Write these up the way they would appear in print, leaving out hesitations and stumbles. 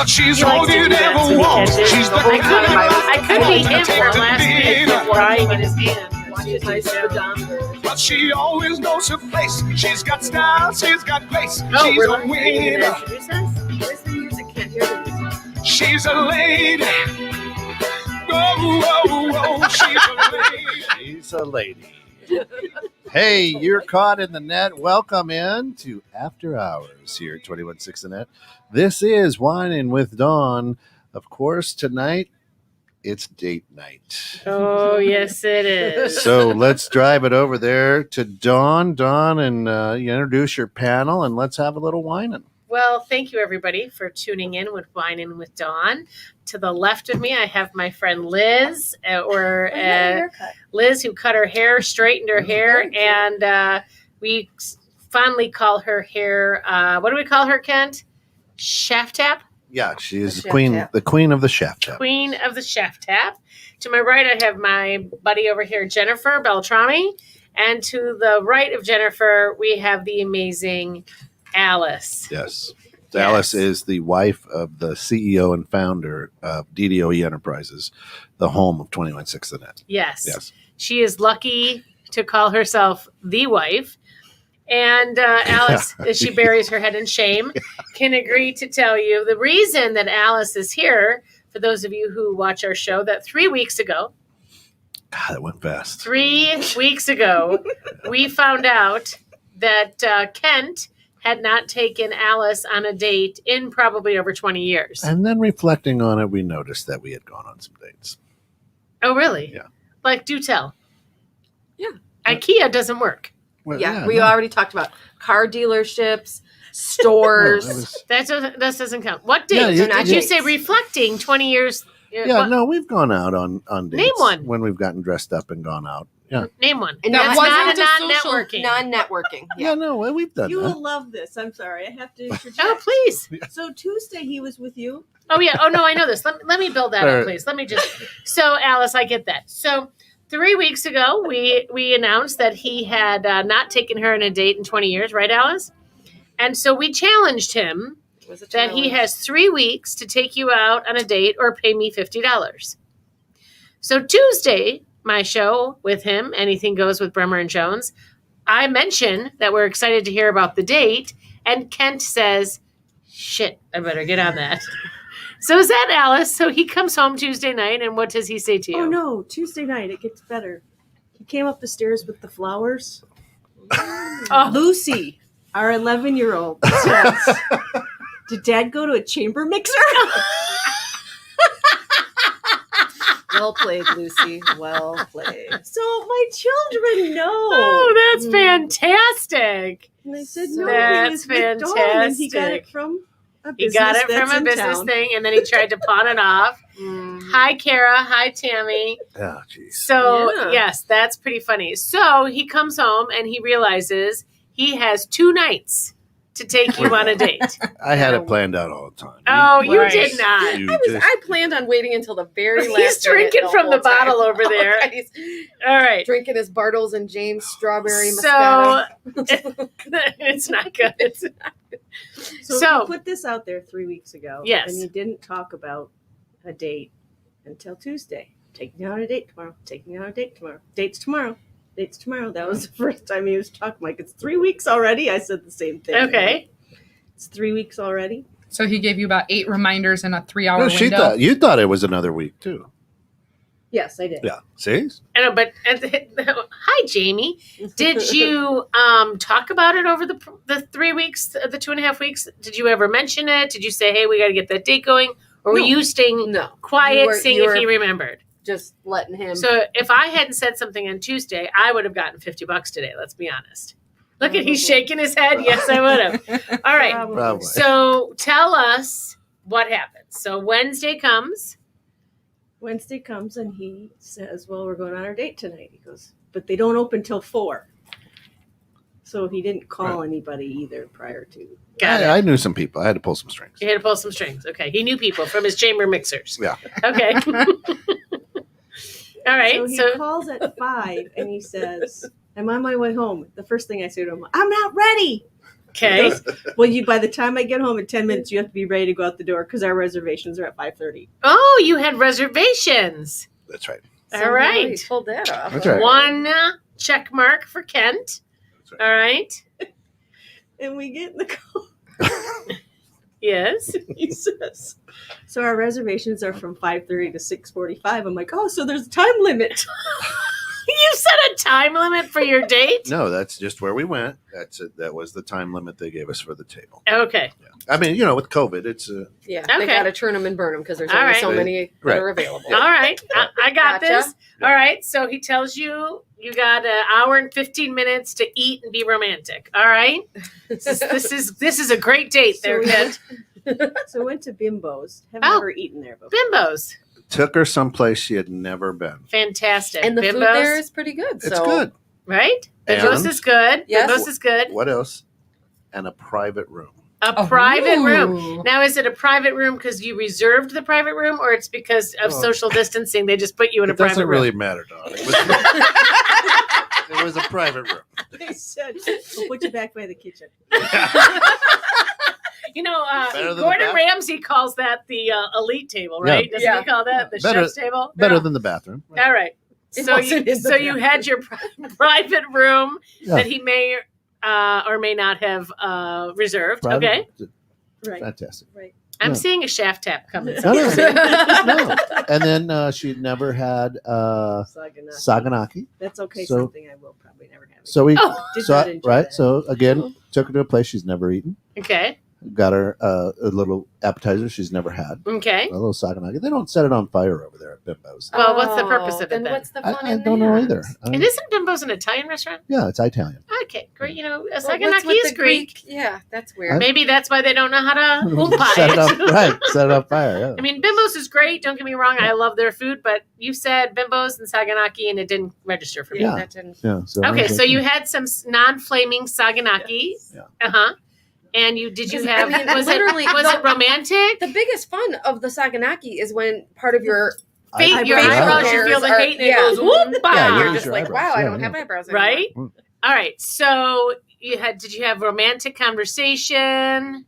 But she's He all likes to you do that, ever so want. he catches She's the I could be him from last week week. crying in his hand. Watches my speedometer. But she always knows her place. She's got style, she's got grace. Oh, She's really? a Are you winner. gonna introduce us? Where's the music? Can't hear the music. She's a lady. Whoa, whoa, whoa. She's a lady. She's a lady. Hey, you're caught in the net. Welcome in to After Hours here at 21.6 The Net. This is Whining with Dawn. Of course, tonight it's date night. Oh, yes, it is. So let's drive it over there to Dawn. Dawn, and you introduce your panel, and let's have a little whining. Well, thank you, everybody, for tuning in with Whining with Dawn. To the left of me, I have my friend Liz, Liz, who cut her hair, straightened her hair, and we fondly call her hair, what do we call her, Kent? Shaft tap? Yeah, she is The the queen of the shaft tap. Queen of the shaft tap. To my right, I have my buddy over here, Jennifer Beltrami. And to the right of Jennifer, we have the amazing Alice. Yes. Alice is the wife of the CEO and founder of DDOE Enterprises, the home of 21.6 The Net. Yes. Yes. She is lucky to call herself the wife. And Alice, as she buries her head in shame, can agree to tell you the reason that Alice is here, for those of you who watch our show, that 3 weeks ago, God, it went fast. 3 weeks ago, we found out that Kent had not taken Alice on a date in probably over 20 years. And then reflecting on it, we noticed that we had gone on some dates. Oh, really? Yeah. Like, do tell. Yeah. IKEA doesn't work. Well, Yeah, we no. already talked about car dealerships, stores. No, that was- That doesn't count. What Yeah, date? you- Did you say reflecting 20 years? yeah, What? no, we've gone out on dates. Name one. When we've gotten dressed up and gone out. Yeah. Name one. And That's that not a wasn't non-networking. Non-networking. Yeah, no, we've done You that. will love this. I'm sorry. I have to interject. Oh, please. So Tuesday he was with you. Oh, yeah. Oh, no, I know this. Let me build that All up, right. please. Let me just. So, Alice, I get that. So, 3 weeks ago, we announced that he had not taken her on a date in 20 years, right, Alice? And so we challenged him It was a that he challenge. has 3 weeks to take you out on a date or pay me $50. So Tuesday, my show with him, Anything Goes with Bremer and Jones, I mention that we're excited to hear about the date, and Kent says, shit, I better get on that. So is that Alice? So he comes home Tuesday night, and what does he say to you? Oh no, Tuesday night it gets better. He came up the stairs with the flowers. Oh, Lucy, our 11-year-old, says, "Did Dad go to a chamber mixer?" Well played, Lucy. Well played. So my children know. oh, that's fantastic. And I said, So "No, That's he was with Dawn, and he got fantastic. it from a He business got it that's from a in business town." thing, and then he tried to pawn it off. Hi, Kara. Hi, Tammy. Oh, jeez. So, Yeah. yes, that's pretty funny. So he comes home and he realizes he has 2 nights to take you on a date. I had it planned out all the time. Oh, you Right. did not. You I just- planned on waiting until the very last. He's drinking minute from the whole time. bottle over there. Okay, he's All right. drinking his Bartles and James strawberry So Moscato. it's not good. So, So- he put this out there 3 weeks ago. Yes. And he didn't talk about a date until Tuesday. Taking you on a date tomorrow. Taking you on a date tomorrow. Dates tomorrow. Dates tomorrow. That was the first time he was talking. Like, it's 3 weeks already. I said the same thing. Okay. It's 3 weeks already. So he gave you about 8 reminders in a 3-hour No, she window. thought you thought it was another week too. Yes, I did. Yeah. See? I know, but hi, Jamie. Did you talk about it over the 3 weeks, the 2.5 weeks? Did you ever mention it? Did you say, "Hey, we got to get that date going"? Or were No. you staying No. quiet, You were- seeing you if were- he remembered? Just letting him. So if I hadn't said something on Tuesday, I would have gotten $50 today. Let's be honest. Look at he's shaking his head. Yes, I would have. All right. Probably. So tell us what happened. So Wednesday comes. Wednesday comes and he says, "Well, we're going on our date tonight." He goes, "But they don't open till 4." So he didn't call anybody either prior to. Got it. I knew some people. I had to pull some strings. He had to pull some strings. Okay. He knew people from his chamber mixers. Yeah. Okay. All right. So he So calls at 5 and he says, "I'm on my way home." The first thing I say to him, "I'm not ready." Okay. Well, by the time I get home in 10 minutes, you have to be ready to go out the door because our reservations are at 5:30. Oh, you had reservations. That's right. So All how right. he pulled that off. That's right. One check mark for Kent. That's right. All right. And we get in the car. Yes. He says, so our reservations are from 5:30 to 6:45. I'm like, oh, so there's a time limit. You set a time limit for your date? No, that's just where we went. That's it. That was the time limit they gave us for the table. Okay. Yeah. I mean, with COVID, it's Yeah, Okay. they got to turn them and burn them because there's All only right. so many Right. that are available. All right. I got Gotcha. this. All right. So he tells you got an hour and 15 minutes to eat and be romantic. All right. This is a great date there, So we Kent. So I went to Bimbo's. Have Oh. never eaten there before. Bimbos. took her someplace she had never been. Fantastic. And the Bimbos, food there is pretty good. It's so good. right? Bimbos And- is good. Yes. Bimbos is good. What else? And a private room. A private room. Ooh. Now, is it a private room because you reserved the private room, or it's because of Oh. social distancing? They just put you in a It doesn't private really room. matter, Don. It was a private room. They said, we'll put you back by the kitchen. You know, Better than the Gordon bath- Ramsay calls that the elite table, Yeah. right? Doesn't Yeah. he call that the Better- chef's table? Better Yeah. than the bathroom. All right. It So wasn't you, in the so you had your private room Yeah. that he may or may not have reserved. Private- Okay. Right. Fantastic. Right. I'm Yeah. seeing a shaft tap coming. No, no. And then she'd never had Saganaki. Saganaki. That's okay. So- something I will probably never have. So we, Oh, Did so not enjoy right. that. So again, took her to a place she's never eaten. okay. Got her a little appetizer she's never had. Okay. A little Saganaki. They don't set it on fire over there at Bimbo's. Well, what's the purpose of it Then then? what's the fun I in don't know that? either. And isn't Bimbo's an Italian restaurant? Yeah, it's Italian. Okay, great. You know, Well, what's Saganaki with is the Greek. Yeah, that's weird. Maybe that's why they don't know how to oompa Set it up it. right. Set it on fire. Yeah. I mean, Bimbo's is great. Don't get me wrong. I love their food, but you said Bimbo's and Saganaki, and it didn't register for me. Yeah. That didn't. Yeah. So I Okay, was so like, you had some non-flaming Saganaki. Yeah. Uh huh. And did you Because, have? I mean, was literally, it romantic? The biggest fun of the Saganaki is when part of your Your eyebrows. eyebrows, you feel the Are- hate, and yeah. it goes whoop, Yeah, bah. you you're use just your like, eyebrows. wow, I Yeah, don't yeah. have eyebrows anymore. Right. Mm. All right. So did you have romantic conversation?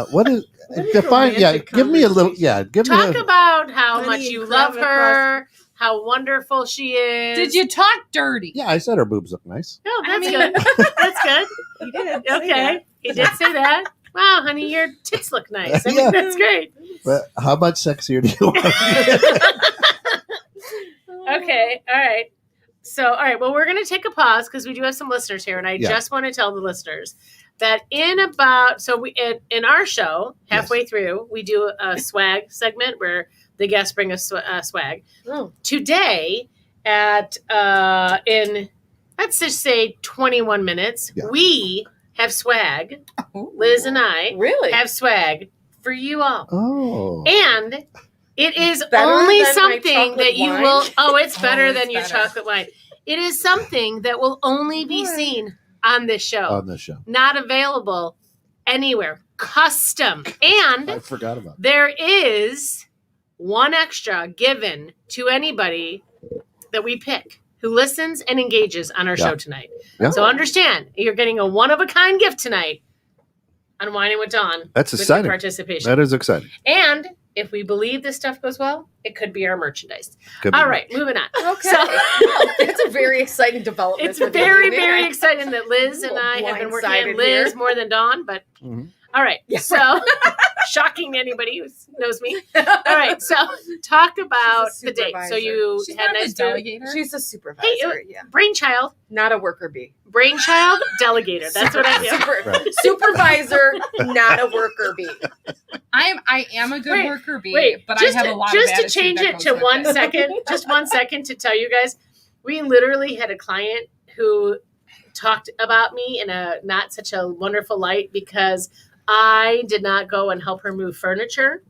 What is What is define? Yeah, romantic give me a little. conversation? Yeah, give Talk me. about how Honey much and you crab love her, how wonderful she is. Did you talk dirty? Yeah, I said her boobs look nice. Oh, I that's mean- good. That's good. He did. say Okay. that. He did say that. Wow, honey, your tits look nice. I mean, Yeah. that's great. But how much sexier do you want? Okay. All right. So, all right. Well, we're going to take a pause because we do have some listeners here, and I Yeah. just want to tell the listeners that in about in our show halfway through we do a swag segment where the guests bring us swag. Oh, Today in let's just say 21 minutes, Yeah. we have swag. Liz and I really? have swag for you all. Oh, And it is Better only than my something chocolate that you wine? will. Oh, it's Oh, better it's than your better. chocolate wine. It is something that will only be What? seen on this show, on the show. not available anywhere. Custom. And I forgot about. there is one extra given to anybody that we pick who listens and engages on our Yeah. show tonight. Yeah. So understand, you're getting a one-of-a-kind gift tonight on Whining with Dawn. That's with your exciting. participation. That is exciting. And if we believe this stuff goes well, it could be our merchandise. Could be All right, moving on. Okay. So Well, that's a very exciting development. it's for very, me. very exciting that Liz and A little I have been working blindsided on Liz here. more than Dawn, but Mhm. all right. Yeah. So shocking to anybody who knows me. All right, so talk about She's a the date. So supervisor. you She's had not a nice to delegator. She's a supervisor. Hey, yeah, brainchild, not a worker bee. delegator. That's what I Super- Right. Supervisor, not a worker bee. I am a good Wait, worker bee, Wait, but just I have to, a lot just of to attitude change that it goes to with 1 it. second, just 1 second to tell you guys, we literally had a client who talked about me in a not such a wonderful light because I did not go and help her move furniture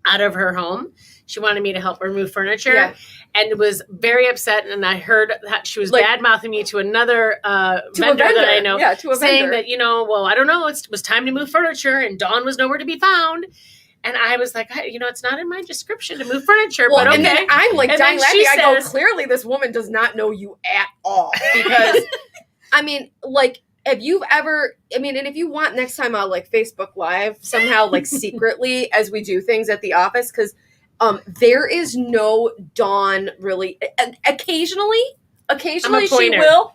out of her home. She wanted me to help her move furniture Yeah. and was very upset. And I heard that she was Like- bad mouthing me to another To a vendor vendor. that I know. Yeah, to a Saying vendor. that, well, I don't know, it was time to move furniture and Dawn was nowhere to be found. And I was like, it's not in my description to move furniture, Well, but okay. and then I'm like And dying then she laughing. I go, says- clearly this woman does not know you at all. Because, I mean, like, Have you ever, I mean, and if you want next time I'll like Facebook Live somehow like secretly as we do things at the office, because there is no Dawn really. Occasionally she pointer. will.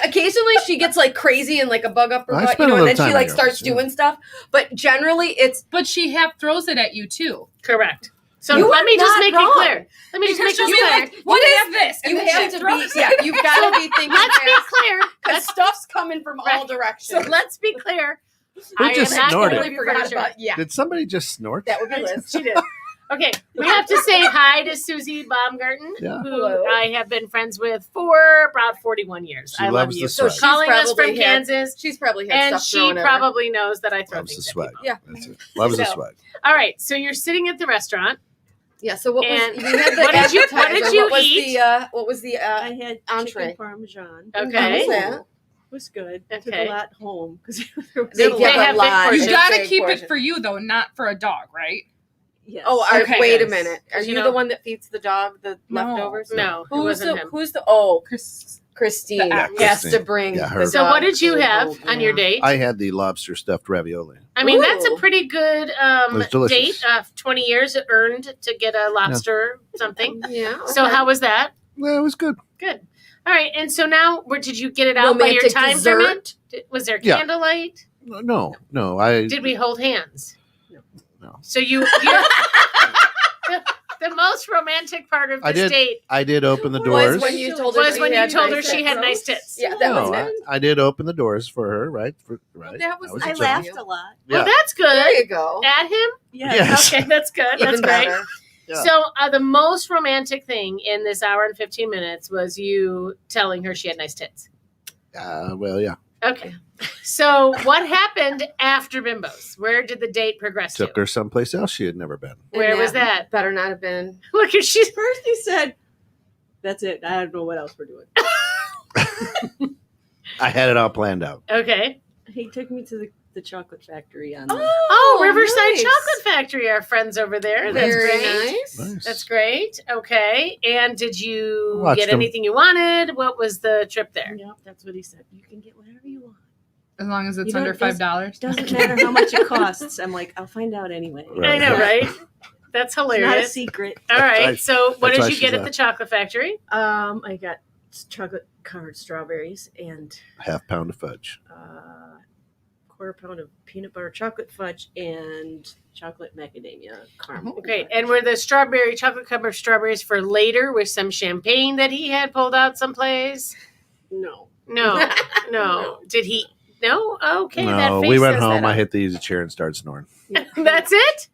Occasionally she gets like crazy and like a bug up her I butt, spend a and little then she time like in starts yours, yeah. doing stuff. But generally it's But she half throws it at you too. Correct. So You let are me just not make wrong. it clear. Let me just make Because it she'll be clear. like, what is this? And you then have she to be throws it. you've got to be thinking Let's be fast clear. because stuff's coming from all Right. So directions. let's be clear. Who I just am not snorted? going to Totally forgot furniture. about Did somebody just snort? that would be Liz. She did. Okay, we have to say hi to Susie Baumgarten, Yeah. who Hello. I have been friends with for about 41 years. She I love loves you. the So swag. calling us She's from probably had- Kansas, She's probably had and stuff she thrown at her. probably knows that I throw Loves the things at swag. people. Yeah. That's it. Loves the So- swag. All right, so you're sitting at the restaurant. Yeah. So what And was we had the what did you- what appetizer. did you What was eat? what was the I had entree. chicken parmesan. Okay. How was that? It was good. Took Okay. a lot home because They They give have a big lot. portions. You Big gotta keep portion. it for you though, not for a dog, right? yes. Oh, Okay. wait a Yes. minute. Are 'Cause, you you know- the one that feeds the dog the No. leftovers? No, it Who's wasn't the him. Christine The has actress. to bring Yeah, her. the So dog what did you to the have bowl. on your Yeah. date? I had the lobster stuffed ravioli. I mean, that's a Ooh. pretty good It was delicious. date. 20 years earned to get a lobster something. Yeah. So okay. how was that? Well, it was good. Good. All right. And so now, where did you get it out by your Romantic time dessert? limit? Was there Yeah. candlelight? No. I Did we hold hands? No. So you the most romantic part of I this did date I did open the Was doors. when you told her was she when you had told her nice she had tits. nice tits. Yeah, that No, was I, it. I did open the doors for her, right? Right. That was a I nice. joke. laughed a lot. Well, Yeah. that's There good. you go. At him? Yes. Yes. Okay, that's good. That's Even great. better. Yeah. So the most romantic thing in this hour and 15 minutes was you telling her she had nice tits. Well, yeah. Okay. So what happened after Bimbos? Where did the date progress Took to? her someplace else she had never been. Where And was that? Better not have been. Look, if she's First he said, "That's it. I don't know what else we're doing." I had it all planned out. okay. He took me to the chocolate factory on. Oh, Riverside nice. Chocolate Factory, our friends over there. That's Very great. nice. Nice. That's great. Okay. And did you Watched get them. anything you wanted? What was the trip there? Yep, that's what he said. You can get whatever you want. As long as it's You don't- under $5. Doesn't matter how much it costs. I'm like, I'll find out anyway. Right. I know, right? That's It's not a hilarious. secret. All right. right. So what That's why did you get she's at the chocolate factory? I got chocolate covered strawberries and Half pound of fudge. quarter pound of peanut butter chocolate fudge and chocolate macadamia caramel. Okay. And were the strawberry chocolate covered strawberries for later with some champagne that he had pulled out someplace? No. No. No. Did he? No? Okay. that No, face we went says home. that. I hit the easy chair and started snoring. That's it?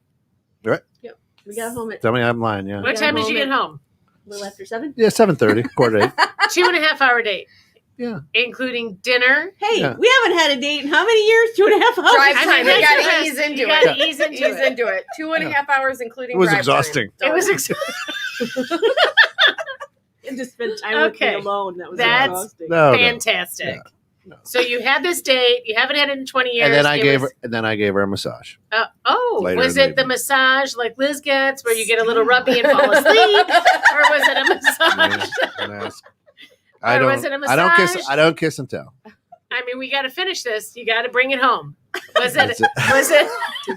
We got home at Tell me I'm lying. Yeah. What got time did home you get at- home? a little after 7. Yeah, 7:30, quarter to 8. 2.5 hour date. Yeah. Including dinner. Hey, Yeah. we haven't had a date in how many years? 2.5 hours. Drive I time. mean, You that's gotta the best. ease into You it. gotta ease into Ease it. into it. 2.5 hours, including It was drive exhausting. time. It was And to spend time with Okay. me alone. That was That's- exhausting. No, no. fantastic. Yeah. No. So you had this date. You haven't had it in 20 years. And then I It gave was- her. And then I gave her a massage. Later was in it the the evening. massage like Liz gets, where you get a little rubby and fall asleep, or was it a massage? Don't ask. I Or don't. was it a I don't kiss. massage? I don't kiss and tell. I mean, we got to finish this. You got to bring it home. Was it? That's it. Was it?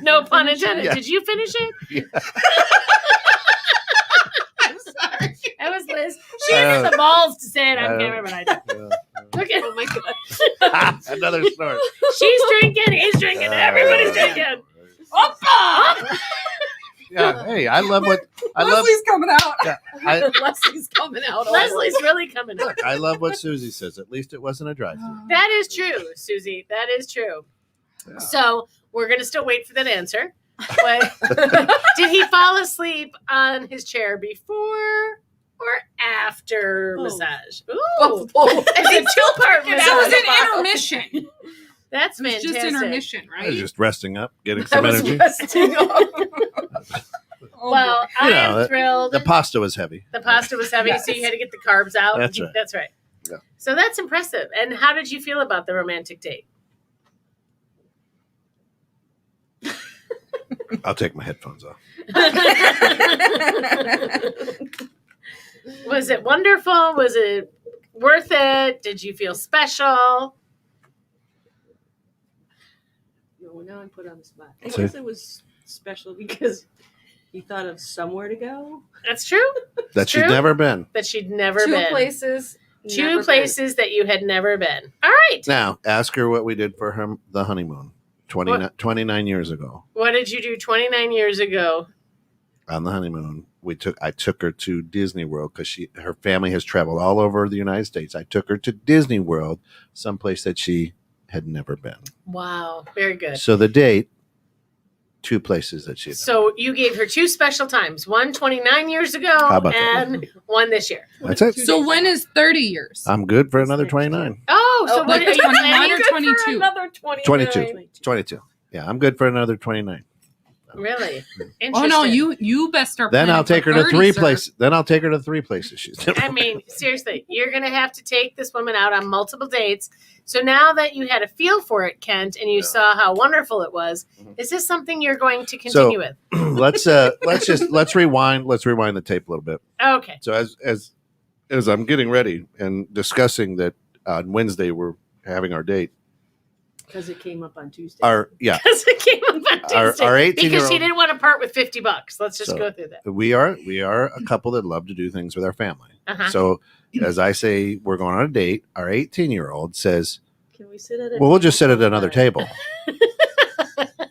No pun intended. Yeah. Did you finish it? Yeah. I'm sorry. That was Liz. She has the balls to say it on camera, but I don't. Look at. Oh my god. Another snort. She's drinking. He's drinking. Everybody's drinking. Yeah. Hey, I love what I love. Leslie's coming out. Leslie's coming out. Leslie's really coming out. Look, I love what Susie says. At least it wasn't a drive-through. That is true, Susie. That is true. Yeah. So we're gonna still wait for that answer. But did he fall asleep on his chair before or after Both. massage? Ooh, Oh, it's a two-part So massage. it was an intermission. That's It was fantastic. just intermission, I was right? just resting up, getting I some was energy. resting up. Oh, Well, boy. I You am know, thrilled. The pasta was heavy. The pasta was heavy, so you had to get the carbs out. That's right. That's right. Yeah. So that's impressive. And how did you feel about the romantic date? I'll take my headphones off. Was it wonderful? Was it worth it? Did you feel special? Oh, now I'm put on the spot. I So- guess it was special because you thought of somewhere to go. That's true. That she'd True. never been. That she'd never Two been. places. Two never places that you had never been. All right. Now, ask her what we did for her the honeymoon 29 years ago. What did you do 29 years ago? On the honeymoon, I took her to Disney World because her family has traveled all over the United States. I took her to Disney World, someplace that she had never been. Wow. Very good. So the date, 2 places that she had. So you gave her 2 special times. One 29 years ago How about that? and one this year. That's it. So when is 30 years? I'm good for another 29. Oh, so Oh, what like are you 21 planning? or Good for 22? Another 29. 22. 22. Yeah, I'm good for another 29. Really? Interesting. Oh no, you best start. Then planning I'll take for her to 30, 3 sir. places. Then I'll take her to 3 places. She's never I mean, seriously, you're going to have to take this woman out on multiple dates. So now that you had a feel for it, Kent, and you saw how wonderful it was, is this something you're going to continue with? let's rewind. Let's rewind the tape a little bit. Okay. So as I'm getting ready and discussing that on Wednesday we're having our date. Because it came up on Tuesday. Because it came up on Tuesday. Our because 18-year-old she didn't want to part with $50. Let's just So- go through that. we are a couple that love to do things with our family. Uh-huh. So as I say, we're going on a date. Our 18-year-old says, Can we sit at a "Well, we'll just sit at another table? table."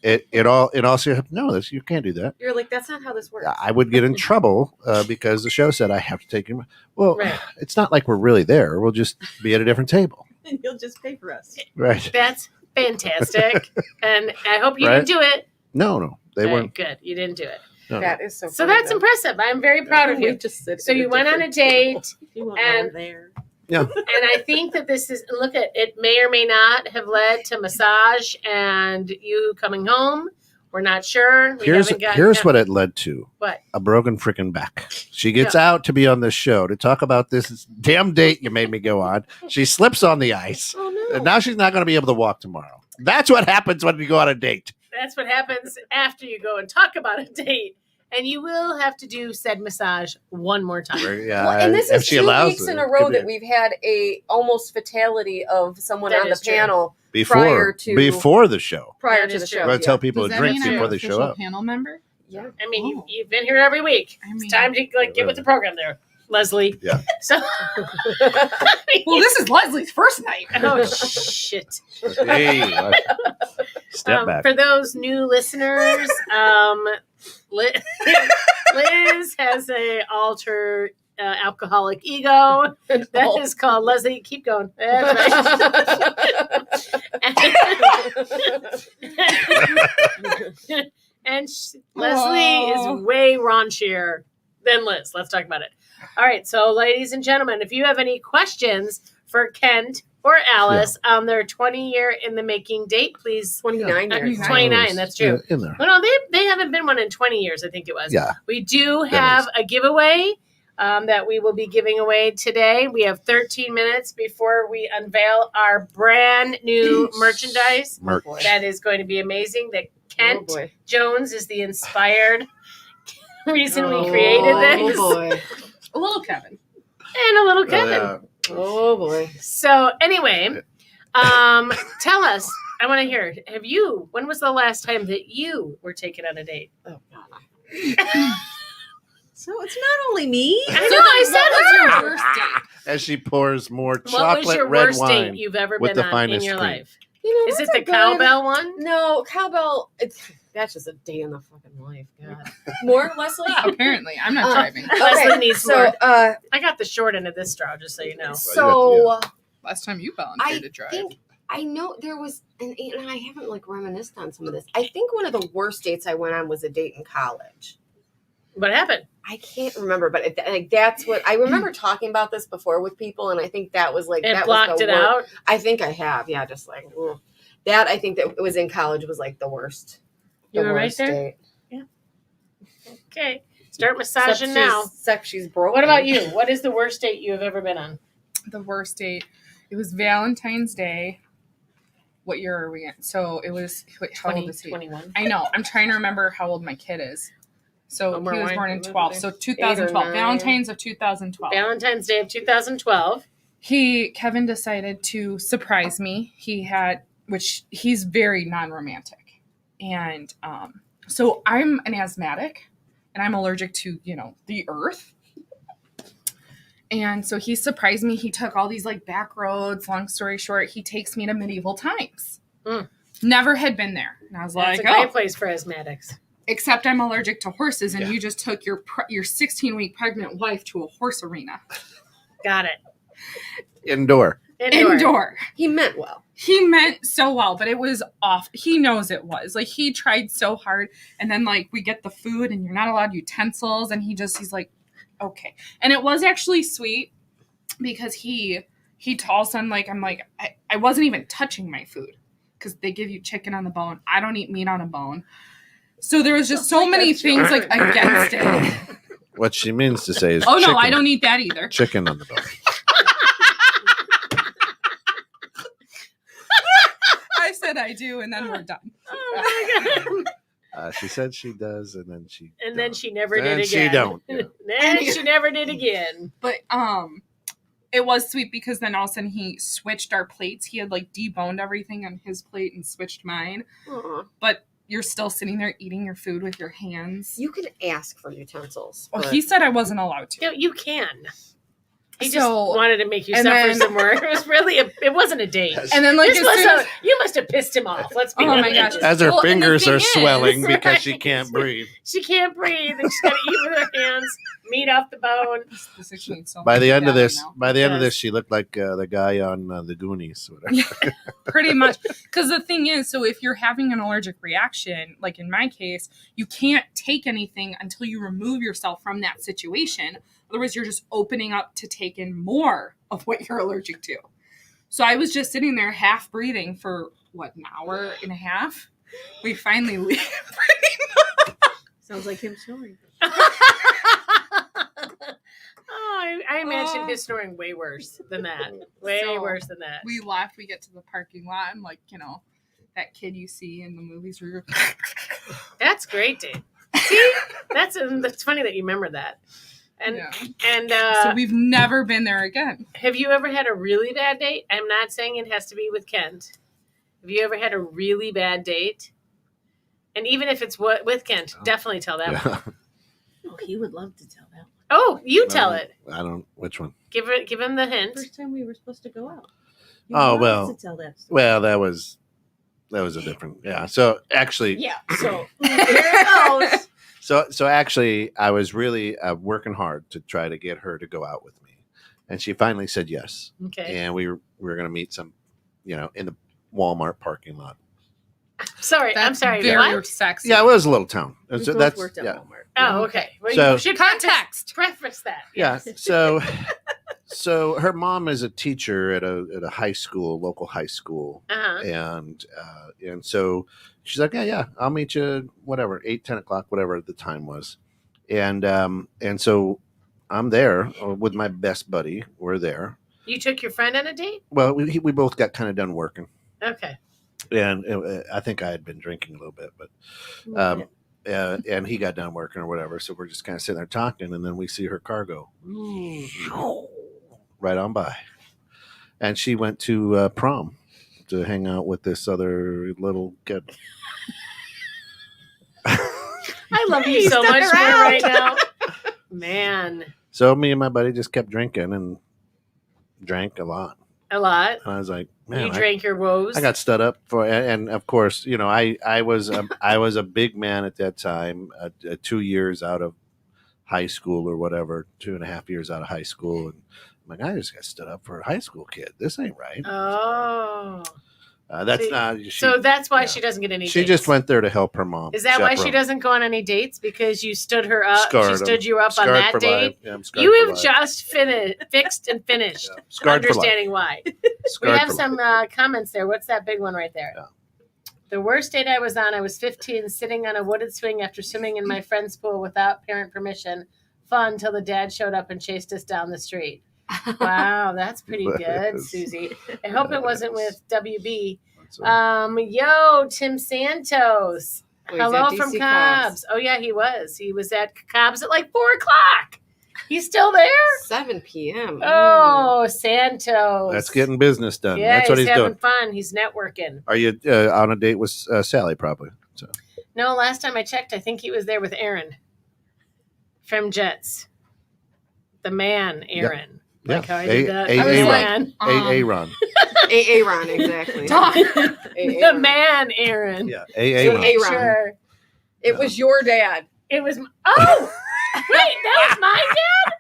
It all said, "No, you can't do that." You're like, that's not how this works. I would get in trouble because the show said I have to take him. Well, Right. it's not like we're really there. We'll just be at a different table, And you'll just pay for us. right? That's fantastic. And I hope you Right? didn't do it. No, they Okay, weren't. Good. You didn't do it. No. That is so. So funny, that's though. impressive. I'm very proud of We you. just sit So at you went on a different date, table. You won't and- know there. and I think that this is, look at it, may or may not have led to massage and you coming home. We're not sure. We Here's haven't gotten here's down- what it led to: What? a broken freaking back. She gets out to be on this show to talk about this damn date you made me go on. She slips on the ice, Oh no. and now she's not going to be able to walk tomorrow. That's what happens when you go on a date. That's what happens after you go and talk about a date. And you will have to do said massage one more time. Yeah, Well, and this if is she 2 allows weeks it, in a it row could that be. we've had a almost fatality of someone That on the is true. panel before prior to- before the show. prior That to is the true. show. I'm going to tell people Does to that drink mean I'm before an they show official up. panel member? Yeah. I mean, Oh. you've been here every week. I mean, It's time to get with the program there, Leslie. Yeah. So, well, this is Leslie's first night. oh shit. Hey, step back. For those new listeners, Liz has a alter alcoholic ego that is called Leslie. Keep going. That's right. And Leslie is way raunchier than Liz. Let's talk about it. All right. So, ladies and gentlemen, if you have any questions for Kent or Alice on their 20-year in the making date, please. 29 years. 29, that's true. In there. Well, no, they haven't been one in 20 years, I think it was. Yeah. We do have a giveaway that we will be giving away today. We have 13 minutes before we unveil our brand new merchandise. Merch. boy. That is going to be amazing. That Oh Kent boy. Jones is the inspired reason we created this. Oh boy. A little Kevin. And a little Kevin. yeah. Oh boy. So anyway, tell us. I want to hear. When was the last time that you were taken on a date? Oh god. So it's not only me. I know, I said What was her. your worst date? As she pours more What was chocolate your red worst wine. date you've ever with been the on in finest your cream. life? You know, Is it that's the a good- cowbell one? No, cowbell. That's just a day in the fucking life. God. More, Leslie. Apparently, I'm not driving. Leslie needs so, more. uh, I got the short end of this straw, just so you know. so Last time you volunteered I to drive. think I know there was, and I haven't like reminisced on some of this. I think one of the worst dates I went on was a date in college. What happened? I can't remember, but like that's what I remember talking about this before with people, and I think that was like It that blocked was the it worst. out. I think I have, yeah, just like ugh. That. I think that it was in college was like the worst. You the were right worst there? date. Okay. Start massaging now. Except she's broken. What about you? What is the worst date you have ever been on? The worst date. It was Valentine's Day. What year are we in? So it was. Wait, how old is he? 21. I know. I'm trying to remember how old my kid is. So Oh, more he was wine. born in 12. So 2012. 9. Valentine's of 2012. Valentine's Day of 2012. Kevin decided to surprise me. Which he's very non-romantic. And so I'm an asthmatic and I'm allergic to, the earth. And so he surprised me. He took all these like back roads. Long story short, he takes me to medieval times. Never had been there. And I was That's like, a great place for asthmatics. Except I'm allergic to horses, and Yeah. you just took your 16-week pregnant wife to a horse arena. Got it. Indoor. Indoor. He meant well. He meant so well, but it was off. He knows it was. Like, he tried so hard, and then, like, we get the food, and you're not allowed utensils, and he's like, okay. And it was actually sweet, because he all of a sudden, like, I'm like, I wasn't even touching my food, because they give you chicken on the bone. I don't eat meat on a bone. So there was just so many things, like, against it. What she means to say is Oh, no, chicken, I don't eat that either. chicken on the bone. I said I do, and then we're done. Oh my God. She said she does, and then she And then don't. she never And did she again. don't, yeah. Then she never did again. But it was sweet because then all of a sudden he switched our plates. He had like deboned everything on his plate and switched mine. Aw. But you're still sitting there eating your food with your hands. You can ask for utensils. Well, but- he said I wasn't allowed to. No, you can. He just So- wanted to make you and suffer then- some more. It was really it wasn't a date. And then like This as was soon as- you must have pissed him off. Let's be Oh my honest. gosh. As her Well, and the fingers thing are is, swelling because right. she can't breathe. She can't breathe and she's got to eat with her hands, meat off the bone. This explains so By much the end of better this, now. by the end of Yes. this, she looked like the guy on the Goonies. Or whatever. Pretty much. Because the thing is, so if you're having an allergic reaction, like in my case, you can't take anything until you remove yourself from that situation. Otherwise, you're just opening up to take in more of what you're allergic to. So I was just sitting there half breathing for, an hour and a half? We finally leave. Sounds like him snoring. I imagine his snoring way worse than that. Way So, worse than that. We left. We get to the parking lot. And like, that kid you see in the movies where you're... That's great, Dave. See, that's funny that you remember that. And Yeah. and So we've never been there again. have you ever had a really bad date? I'm not saying it has to be with Kent. Have you ever had a really bad date? And even if it's with Kent, definitely tell that one. Yeah. Oh, he would love to tell that one. Oh, you tell it. I don't. Which one? Give him the hint. First time we were supposed to go out. He Oh, loves well. to tell that story. Well, that was a different. Yeah. So actually, Yeah. So here it goes. So actually, I was really working hard to try to get her to go out with me, and she finally said yes. Okay. And we were going to meet in the Walmart parking lot. Sorry, I'm That's sorry. very What? sexy. Yeah, it was a little town. We So both that's worked at yeah. Walmart. Oh, okay. Well, So- you should Context. preface that. Yeah. So her mom is a teacher at a high school, local high school, Uh-huh. and so she's like, yeah, I'll meet you, whatever, 8, 10 o'clock, whatever the time was, and so I'm there with my best buddy. We're there. You took your friend on a date? Well, we both got kind of done working, Okay. and I think I had been drinking a little bit, but. And he got done working or whatever, so we're just kind of sitting there talking, and then we see her car go right on by, and she went to prom to hang out with this other little kid. I love you Hey, so stuck much more around. right now. Man, So me and my buddy just kept drinking and drank a lot, a lot. and I was like, man, You drank your woes. I got stood up for, and of course, I was a big man at that time, 2 years out of high school or whatever, 2.5 years out of high school, and I'm like, I just got stood up for a high school kid. This ain't right. Oh. That's See, not. So that's why yeah. she doesn't get any She dates. just went there to help her mom. Is that why she chaperone. doesn't go on any dates? Because you stood her up. Scarred She stood you up on Scarred that for date. life. Yeah, I'm scarred You for have life. just fixed and finished Yeah, scarred for life. understanding why. We Scarred have for some life. comments there. What's that big one right there? Yeah. The worst date I was on, I was 15, sitting on a wooded swing after swimming in my friend's pool without parent permission. Fun till the dad showed up and chased us down the street. Wow, that's pretty good, Yes. Susie. I hope it wasn't with WB. So, Yo, Tim Santos. Oh, he's Hello at from DC Cobb's. Oh yeah, he was. He was at Cobb's at like 4:00. He's still there. 7 p.m. Oh, Santos. that's getting business done. Yeah, That's what he's having doing. fun. He's networking. Are you on a date with Sally? Probably. So No, last time I checked, I think he was there with Aaron from Jets. The man, Aaron. Like how I did that. I was The like, man. Aaron. Aaron, exactly. The Aaron. man, Aaron. Yeah, So Aaron. Aaron. Sure. It was your dad. It was. Oh! Wait, that was my dad?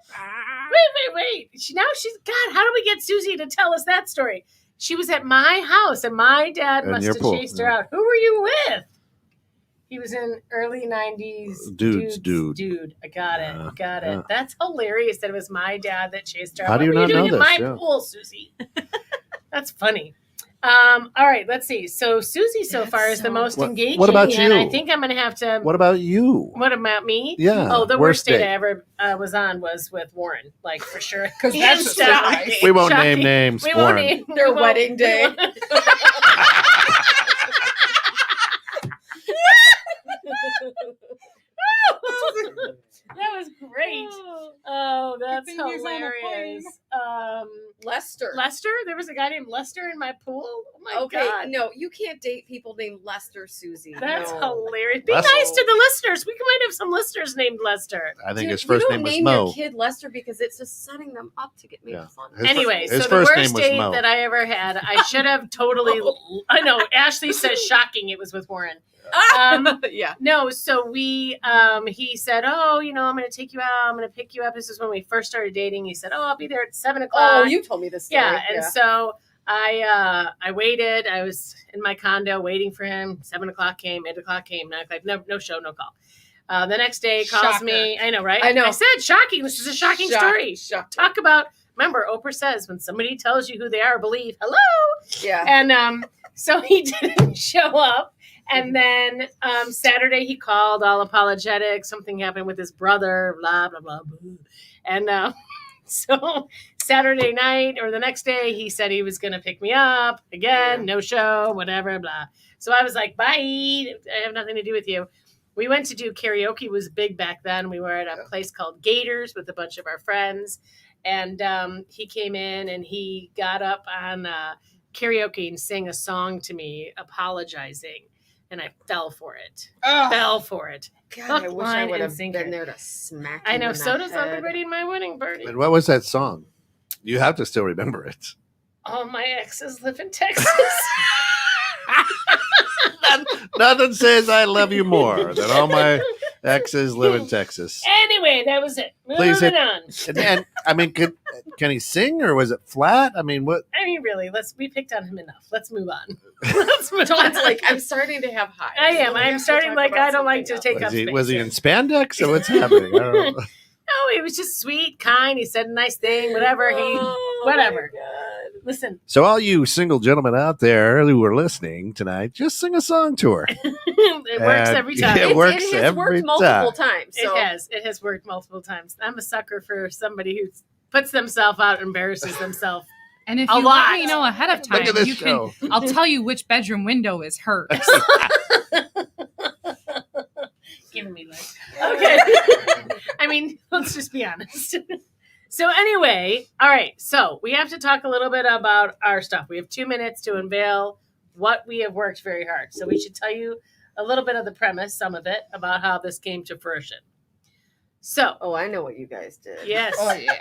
Wait. Now she's. God, how do we get Susie to tell us that story? She was at my house, and my dad And must your have pool, chased her yeah. out. Who were you with? He was in early 90s. Dude. Dude. I got it. Yeah, Got it. yeah. That's hilarious that it was my dad that chased her out. How do you What were not doing know in this? my Yeah. pool, Susie? That's funny. All right, let's see. So Susie so That's far is the so most What- engaging. what about and you? I think I'm going to have to. What about you? What about me? Yeah. Oh, the worst date date. I ever was on was with Warren, like for sure. 'Cause that's Hands just down. nice. We won't Shocking. name names. We Warren. won't name Their we won't- wedding we day. won't- That was great. Oh, that's thing he's on a plane. hilarious. Lester. Lester? There was a guy named Lester in my pool? Oh my Okay, God. no, you can't date people named Lester, Susie. That's no. hilarious. Be Lester- nice to the listeners. We might have some listeners named Lester. I think Dude, his first you name don't was name Mo. your kid Lester because it's just setting them up to get made Yeah. fun of. His fir- Anyway, his so the first worst name was date Mo. that I ever had, I should have totally. I know. Ashley says shocking. It was with Warren. Yeah. No, so we. He said, "Oh, I'm going to take you out. I'm going to pick you up." This is when we first started dating. He said, "Oh, I'll be there at 7:00." Oh, you told me this story. Yeah, and so I waited. I was in my condo waiting for him. 7:00 came, 8:00 came, 9:00. No show, no call. The next day calls Shocker. me. I know, right? I know. I said shocking. This is a shocking story. Shocked. Talk about. Remember, Oprah says when somebody tells you who they are, believe. Hello. Yeah. And so he didn't show up. And then Saturday he called, all apologetic. Something happened with his brother, blah, blah, blah, blah. And so Saturday night or the next day, he said he was going to pick me up again, no show, whatever, blah. So I was like, bye. I have nothing to do with you. We went to do karaoke. It was big back then. We were at a place called Gators with a bunch of our friends. And he came in and he got up on karaoke and sang a song to me, apologizing. And I fell for it. Ugh. Fell for it. God, I Hook, wish I line, would and have sinker. been there to smack you I know. in So the does head. everybody in my wedding party. And what was that song? You have to still remember it. All my exes live in Texas. Nothing says I love you more than all my exes live in Texas. Anyway, that was it. Please Moving hit- on. And I mean, can he sing or was it flat? I mean, what? I mean, really, we picked on him enough. Let's move on. Let's move on. Dawn's like, I'm starting to have hives. I am. We I'm have to starting talk like about I don't like to something take else. up space. Was he in spandex or what's happening? I don't know. No, he was just sweet, kind. He said a nice thing, whatever. Oh, Whatever. my God. Listen, So, all you single gentlemen out there who are listening tonight, just sing a song to her. it works And- every time. It works It has every worked multiple times. So. It has worked multiple times. I'm a sucker for somebody who puts themselves out, embarrasses themselves. And if A you lot. let me know ahead of time, Look at this you show. can. I'll tell you which bedroom window is hers. Giving me life. Okay. I mean, let's just be honest. So anyway, all right. So we have to talk a little bit about our stuff. We have 2 minutes to unveil what we have worked very hard. So we should tell you a little bit of the premise, some of it, about how this came to fruition. So, Oh, I know what you guys did. yes. Oh yeah.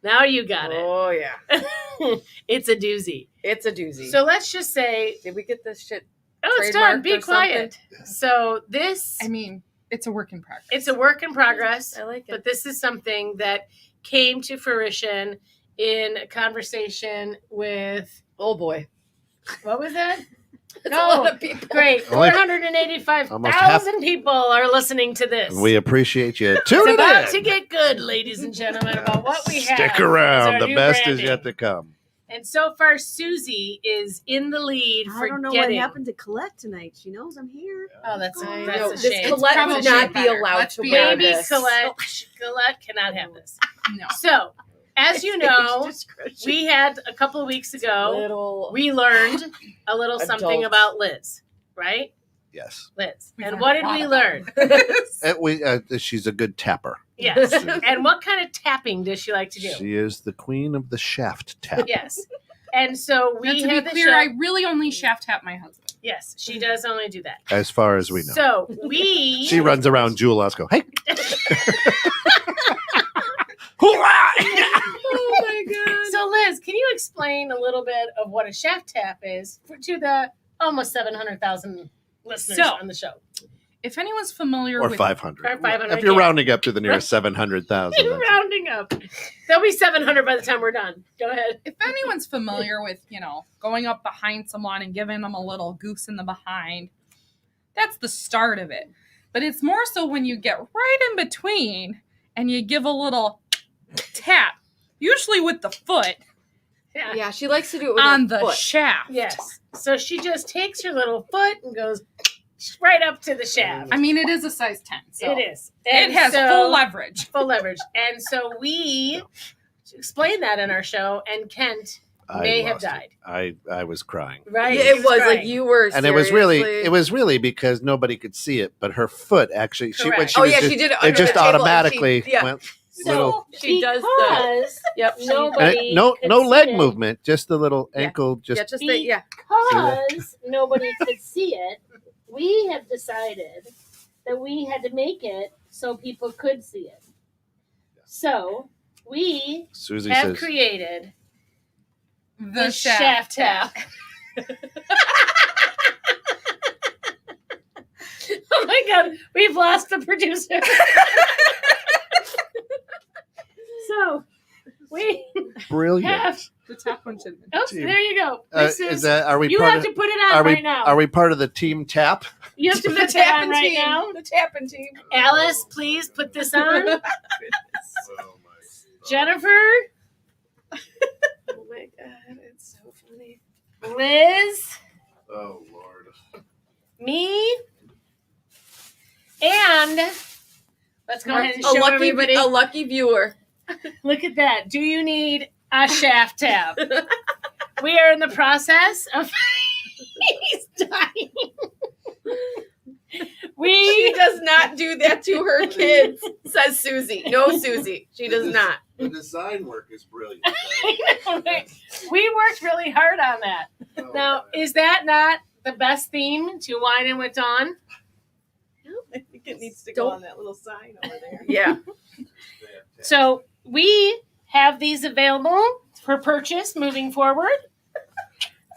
Now you got Oh, yeah. it. It's a doozy. It's a doozy. So let's just say, did we get this shit? oh, it's done. Trademarked Be or quiet. So this, I mean, it's a work in progress. it's a work in progress. I like it. But this is something that came to fruition in a conversation with, Oh, boy. what was that? That's a lot of people. Great. Only- 485,000 people are listening to this. We appreciate you It's tuning about in. to get good, ladies and gentlemen, about what we have. Stick as around. our The new best is branding. yet to come. And so far, Susie is in the lead for I don't know getting. what happened to Colette tonight. She knows I'm here. Oh, that's I a know. This shame. Colette Probably would not be better. allowed Let's to be wear Baby this. Colette cannot have this. No. So, as you know, Just crushing. we had a couple of weeks ago, Little. we learned a little something Adults. about Liz, right? Yes. Liz. We've And learned what a did lot we about learn? She's a good tapper. Yes. And what kind of tapping does she like to do? She is the queen of the shaft tap. Yes. And so Now, we to be had the clear, show. I really only shaft tap my husband. Yes, she does only do that. as far as we know. So we. She runs around Jewel Osco. Hey. Oh my god. So Liz, can you explain a little bit of what a shaft tap is to the almost 700,000 listeners So- on the show? If anyone's familiar Or with 500. Or 500, If you're yeah. rounding up to the nearest 700,000. Rounding up. There'll be 700 by the time we're done. Go ahead. if anyone's familiar with, going up behind someone and giving them a little goose in the behind, that's the start of it. But it's more so when you get right in between and you give a little tap, usually with the foot, Yeah, she likes to do it with on her the foot. shaft. Yes. So she just takes her little foot and goes right up to the shaft. I mean, it is a size 10. So It is. It And has so- full leverage. Full leverage. And so we explained that in our show, and Kent I may have lost it. died. I was crying. Right? Yeah, it was crying. like you were. And it was really because nobody could see it, but her foot actually when Correct. she Oh was yeah, just, she did it. it Under just the table and automatically She, yeah. went So little She does the- because Yep. and nobody it, no could no see leg it, movement, just the little Yeah. ankle just Yeah, just the, yeah. because nobody could see it, we have decided that we had to make it so people could see it. So we Susie have says created The shaft tap. Oh my god, we've lost the producer. So we brilliant. have. The top one should Oh, Team. there you go. This Is is. that are we You part have of to put it on are we right now. are we part of the team tap? You have to The put that on tapping right team. now. The tapping team. Alice, please put this on. Jennifer, Oh my god, it's so funny. Liz, Oh Lord. me, and let's go ahead and show everybody. A lucky viewer. Look at that. Do you need a shaft tap? We are in the process of. He's dying. She We does not do that to her kids, says Susie. No, Susie. She does not. The design work is brilliant. we worked really hard on that. Now, is that not the best theme to Wine and with Dawn? I think it needs to Don't- go on that little sign over there. Yeah. So we have these available for purchase moving forward.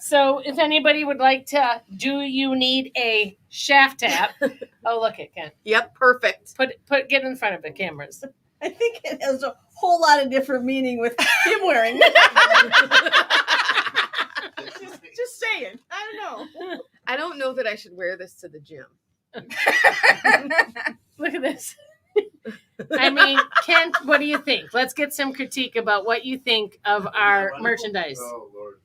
So if anybody would like to, do you need a shaft tap? Oh, look at Ken. Yep. Perfect. Get in front of the cameras. I think it has a whole lot of different meaning with him wearing. Just saying. I don't know. I don't know that I should wear this to the gym. Look at this. I mean, Kent, what do you think? Let's get some critique about what you think of our merchandise. Oh Lord.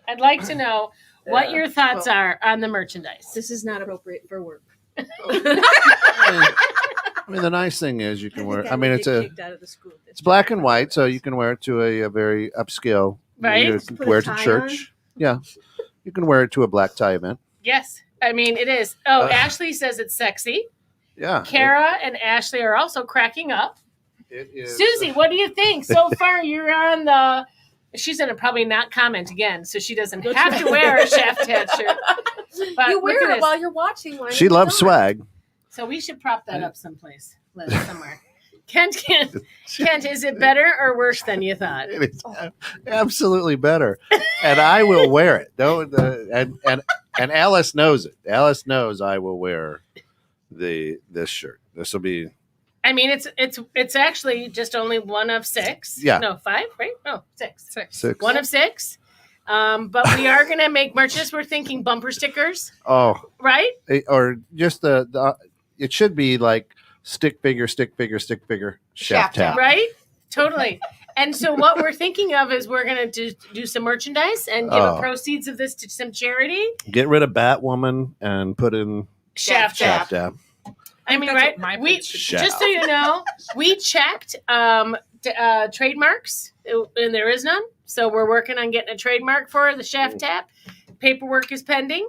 I'd like to know what your thoughts are on the merchandise. This is not appropriate for work. I mean, the nice thing is you can wear. I mean, it's it's black and white, so you can wear it to a very upscale. Right. You can wear it to church. Yeah, you can wear it to a black tie event. Yes. I mean, it is. Oh, Uh, Ashley says it's sexy. Yeah. Kara and Ashley are also cracking up. It is. Susie, what do you think? So far, you're on the. She's going to probably not comment again, so she doesn't have to wear a shaft tap shirt. But You look wear at it this. while you're watching. Wine She and loves Dawn. swag. So we should prop that up someplace, Liz, somewhere. Kent, is it better or worse than you thought? It is absolutely better, and I will wear it. No, and Alice knows it. Alice knows I will wear this shirt. This will be. I mean, it's actually just only one of 6. Yeah. No, 5, right? No, 6. 6. One of 6. But we are going to make merches. We're thinking bumper stickers, Oh, right? or just the it should be like stick figure, shaft tap. Right? Totally. And so what we're thinking of is we're going to do some merchandise and give Oh. the proceeds of this to some charity. Get rid of Batwoman and put in Shaft Shaft tap. shaft tap. I mean, That's right? what my We pitch should just be. so you know, we checked trademarks, and there is none. So we're working on getting a trademark for the shaft tap. Paperwork is pending,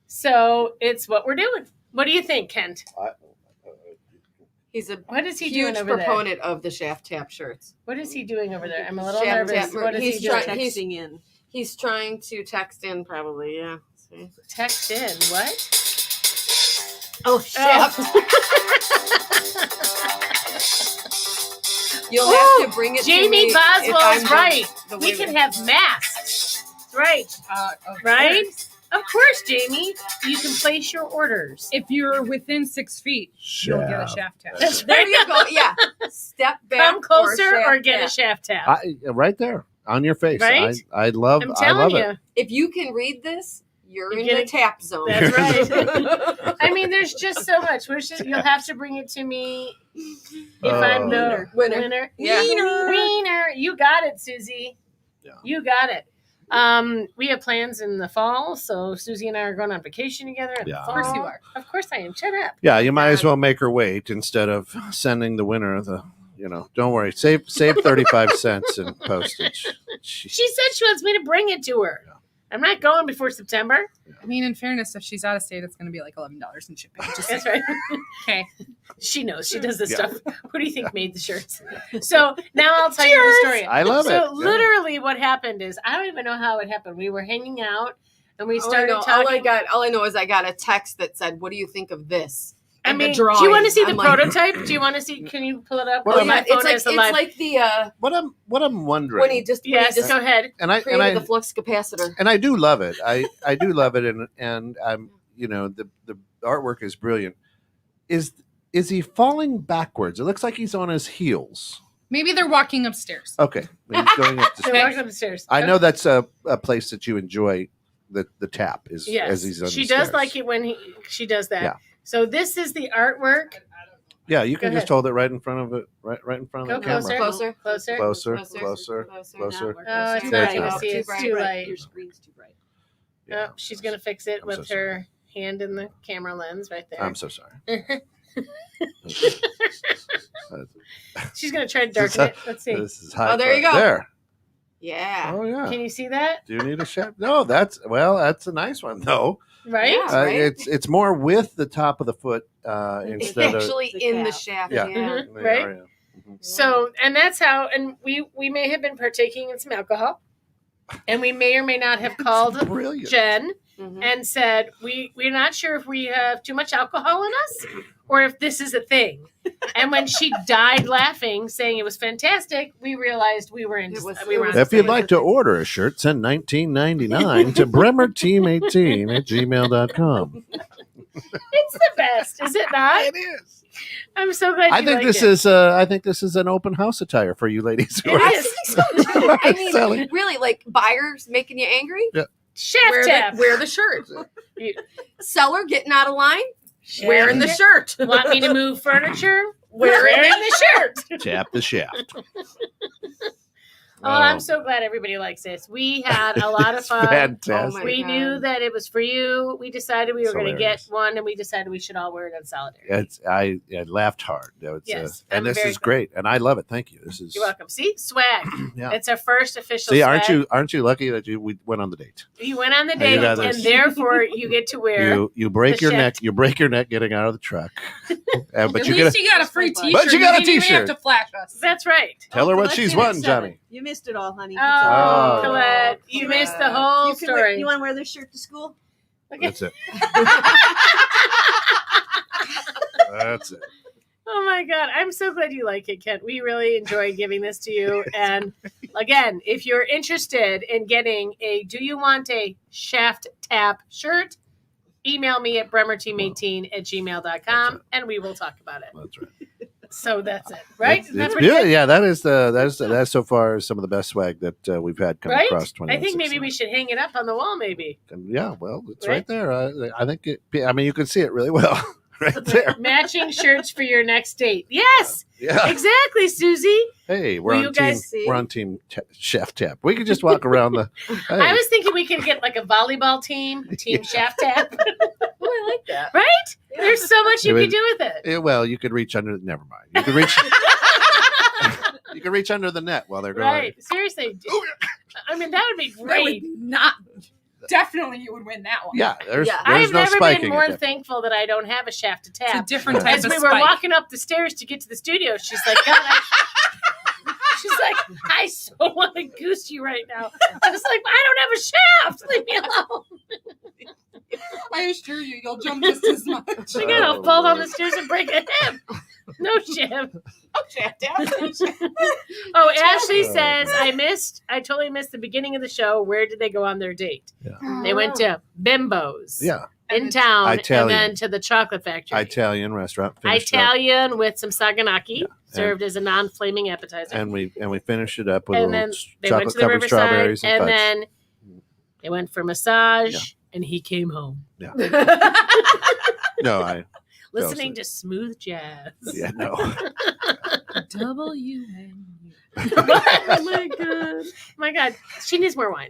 so it's what we're doing. What do you think, Kent? He's a What is he huge doing over proponent there? of the shaft tap shirts. What is he doing over there? I'm a little Shaft nervous. tap- What is he's he doing? trying- Texting in. He's trying to text in, probably. Yeah. See? Text in. What? Oh shit! You'll Ooh, have to bring it to Jamie me if Boswell's I'm right. the We can winner. have masks. That's right. Of Right? course. Of course, Jamie. You can place your orders. If you're within 6 feet, you'll get a shaft tap. That's There right. you go. Yeah. Step back. Come closer or shaft get tap. a shaft tap. Right there on your face. Right? I love. I'm I telling love you. it. If you can read this, you're You're in getting- the tap zone. That's right. I mean, there's just so much. You'll have to bring it to me if I'm the Winner. winner. Yeah. Wiener. You got it, Susie. Yeah. You got it. We have plans in the fall, so Susie and I are going on vacation together in Yeah. the fall. Of course you are. Of course I am. Shut up. Yeah, you might as well make her wait instead of sending the winner the. Don't worry. Save 35 cents in postage. She said she wants me to bring it to her. Yeah. I'm not going before September. I mean, in fairness, if she's out of state, it's going to be like $11 in shipping. Just That's right. okay. She knows. She does this Yeah. stuff. Who do you think made the shirts? So now I'll tell you the story. I love it. So Yeah. literally what happened is, I don't even know how it happened. We were hanging out and we All I started know- talking. All I know is I got a text that said, "What do you think of this?" I And the mean, do you want drawing. to see the I'm like- prototype? Do you want to see? Can you pull it up? Well, Oh, my phone it's is alive. like the What I'm wondering, when he just Yes, go ahead. and I created the flux capacitor. and I do love it. I do love it, and I'm the artwork is brilliant. Is he falling backwards? It looks like he's on his heels. Maybe they're walking upstairs. Okay, he's going up the They're stairs. walking upstairs. I know that's a place that you enjoy. The tap is Yes, as he's on she the does stairs. like it when she does that. Yeah. So this is the artwork. Yeah, you Go can just ahead. hold it right in front of it, right in front Go of the camera. closer. Closer. Closer. Closer. Closer. Oh, it's Too not. bright. You can see Too it's bright. too light. Your screen's too bright. Yeah, Oh, she's gonna fix it I'm with so her hand in the camera lens right there. I'm so sorry. She's gonna try to darken it. Let's see. This is high. Oh, there you go. There. Yeah. Oh yeah. Can you see that? Do you need a shaft? No, that's a nice one though. Right? Yeah. Right? It's more with the top of the foot It's instead of actually The in the calf. shaft. Yeah. Yeah. Mhm. Right? Mhm. So, and that's how. And we may have been partaking in some alcohol, and we may or may not have called Brilliant. Jen Mhm. and said we're not sure if we have too much alcohol in us or if this is a thing. And when she died laughing, saying it was fantastic, we realized we were in. It was- we it were was- on If you'd stage. like to order a shirt, send $19.99 to bremerteam18@gmail.com. It's the best, is it not? It is. I'm so glad. I you think like this it. is I think this is an open house attire for you ladies. who It are- I is. think so too. I mean, Selling. really, like buyers making you angry. Shaft tap. Wear the shirt. You- Seller getting out of line. Shaft Wearing the tap. shirt. Want me to move furniture? Wearing Wearing the shirt. Tap the shaft. Oh, I'm so glad everybody likes this. We had a lot of It's fun. fantastic. Oh my We God. knew that it was for you. We decided we were It's going to get hilarious. one, and we decided we should all wear it on Solidarity. I laughed hard. Yes, And I'm this very is great, and I love it. Thank you. This is You're welcome. See, swag. Yeah. It's our first official. See, swag. aren't you lucky that we went on the date? You went on the You date, got and this. therefore you get to wear. You break the your shaft. neck. You break your neck getting out of the truck. But At you least get you got a free But T-shirt. you got a didn't even t-shirt. have to flash us. That's right. tell her what Colette's she's in at won, 7. Johnny. You missed it all, honey. Oh, Oh. Colette, you missed the whole you story. You want to wear this shirt to school? Okay. That's it. That's it. Oh my God. I'm so glad you like it, Kent. We really enjoy giving this to you. And again, if you're interested in getting a Do You Want a Shaft Tap shirt, email me at bremerteam18@gmail.com and we will talk about it. That's right. So that's it, right? It's, Isn't that it's pretty beautiful. good? Yeah, that's so far some of the best swag that we've had come Right? across. I think maybe we should hang it up on the wall, maybe. Yeah, well, it's Right? right there. I think you can see it really well right there. Matching shirts for your next date. Yes, Yeah. exactly, Susie. Hey, Will you guys see? we're on team Chef Tap. We could just walk around the. Hey, I was thinking we could get like a volleyball team, Team Shaft Tap. Oh, I like that. Right? There's so much you It could would- do with it. well, you could reach under. Never mind. You could reach. You can reach under the net while they're going. Right. Seriously. I mean, that would be That would great. not. Definitely, you would win that one. Yeah, there's Yeah. there's I've no never spiking. been at more that. thankful that I don't have a shaft to It's a tap. different type As of we were spike. walking up the stairs to get to the studio, she's like, God, She's like, I so want to goose you right now. I was like, I don't have a shaft. Leave me alone. I assure you, you'll jump just as much. I gotta fall down the stairs and break a hip. No shift. Oh, Ashley says, I totally missed the beginning of the show. Where did they go on their date? They went to Bimbo's. Yeah. In town, Italian. and then to the chocolate factory. Italian restaurant. finished up, Italian with some saganaki, Yeah. served as a non-flaming appetizer. and we finished it up with And a then little they went to the chocolate-covered Riverside, strawberries and and fudge. then they went for massage, Yeah. and he came home No, I listening to smooth jazz. yeah no. WNU. Oh my god! My god! She needs more wine.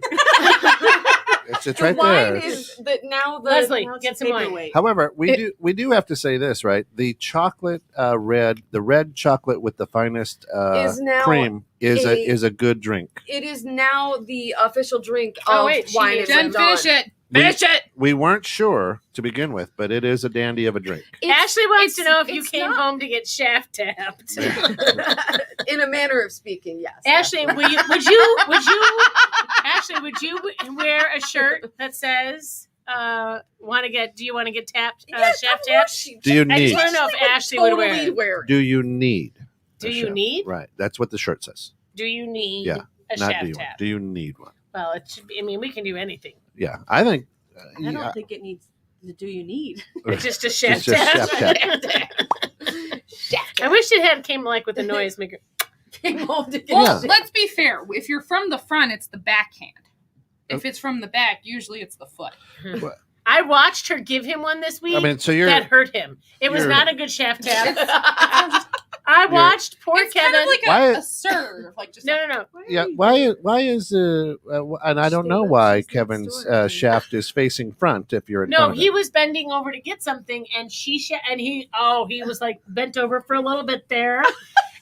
It's The right wine there. is that now the Leslie, Now it's get a some wine. paperweight. However, we do have to say this, right? The chocolate the red chocolate with the finest Is now cream is a- a good drink. it is now the official drink Oh, of wait, she wine needs and Jen, Dawn. fish it. We, Fish it. we weren't sure to begin with, but it is a dandy of a drink. Ashley wants to know if you it's came not- home to get shaft tapped. In a manner of speaking, yes. Ashley, would you, Ashley, would you wear a shirt that says, do you want to get tapped, Yes, shaft of tapped? course she- Do you I just need? want to know if Ashley would totally wear it. wear it. Do you need? Do a you shaft? need? Right. That's what the shirt says. Do you need Yeah, a Not do shaft you. tap? Do you need one? Well, it should be, I mean, we can do anything. Yeah, I think. I yeah, don't think it needs the do you need. It's just a shaft just tap. shaft I wish it had came like with a noise maker. Came home to get Well, Yeah. let's be fair. If you're from the front, it's the backhand. If it's from the back, usually it's the foot. I watched her give him one this week. I mean, so you're that hurt him. It was you're- not a good shaft tap. I watched poor It's Kevin. kind of like Why- a serve, like just no. yeah. Why is and I don't Stay know with why us next Kevin's door. shaft is facing front if you're in No, front of he it. was bending over to get something, and he was like bent over for a little bit there,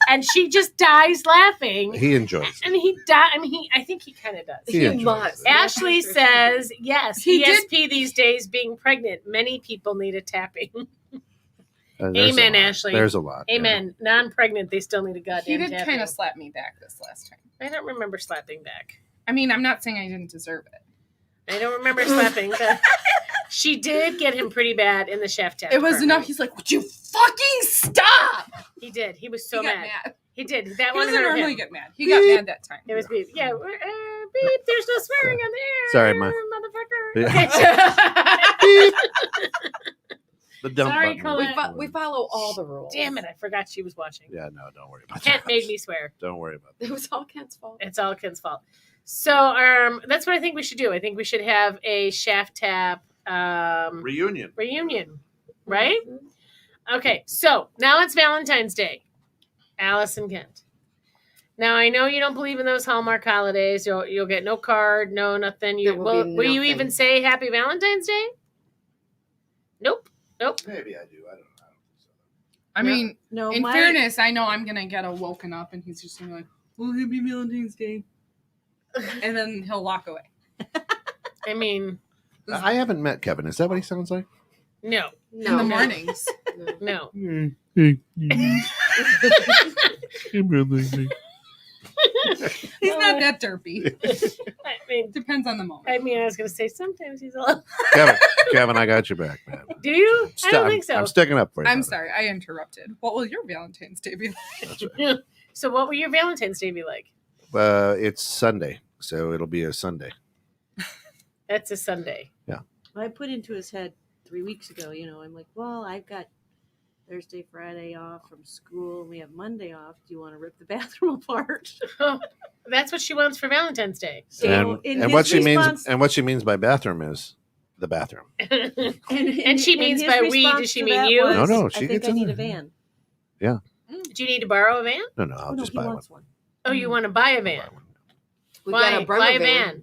and she just dies laughing, He enjoys it. and he died. I mean, I think he kind of does. He He enjoys must. it. Ashley says, yes, He did- ESP these days being pregnant, many people need a tapping. And there's Amen, a lot. Ashley. There's a lot. yeah. Amen. Non-pregnant, they still need a he goddamn did tapping. kind of slap me back this last time. I don't remember slapping back. I mean, I'm not saying I didn't deserve it. I don't remember slapping, but she did get him pretty bad in the shaft tap. It was department. enough. He's like, "Would you fucking stop?" He did. He was so he got mad. mad. He did. That He one doesn't hurt normally him. get mad. He got mad that time. It was beep. Yeah, beep. There's no swearing on the air. Sorry, Ma. motherfucker. Beep. The dump Sorry, button. Colette. We follow all the rules. Damn it! I forgot she was watching. Yeah, no, don't worry about Kent that. made me swear. Don't worry about It was all Kent's fault. It's all Ken's fault. So, that's what I think we should do. I think we should have a shaft tap that. Reunion. reunion, right? Okay, so now it's Valentine's Day. Alice and Kent. Now I know you don't believe in those Hallmark holidays. You'll get no card, no nothing. There will be Will you nothing. even say Happy Valentine's Day? Nope. Maybe I do. I don't know. I mean, No, in my, fairness, I know I'm gonna get a woken up, and he's just gonna be like, "Well, happy Valentine's Day," and then he'll walk away. I mean, I haven't met Kevin. Is that what he sounds like? no, No. In the mornings. no. He's not that derpy. I mean, Depends on the moment. I was gonna say sometimes he's a little. Kevin, I got your back, man. Do you? I don't I'm- think so. I'm sticking up for you. I'm brother. sorry, I interrupted. What will your Valentine's Day be like? That's right. So, what will your Valentine's Day be like? It's Sunday, so it'll be a Sunday. That's a Sunday. I put into his head 3 weeks ago, I'm like, well, I've got Thursday, Friday off from school, and we have Monday off. Do you want to rip the bathroom apart? That's what she wants for Valentine's Day. So, in and his what she response- means by bathroom is the bathroom. And she means his by we, response does she to mean that you? was, No, she I think gets I in need a there. van. Do you need to borrow a van? No, I'll Oh, no, just he buy one. wants one. Oh, you want to buy a van? We Why? got a Buy a Bremer van.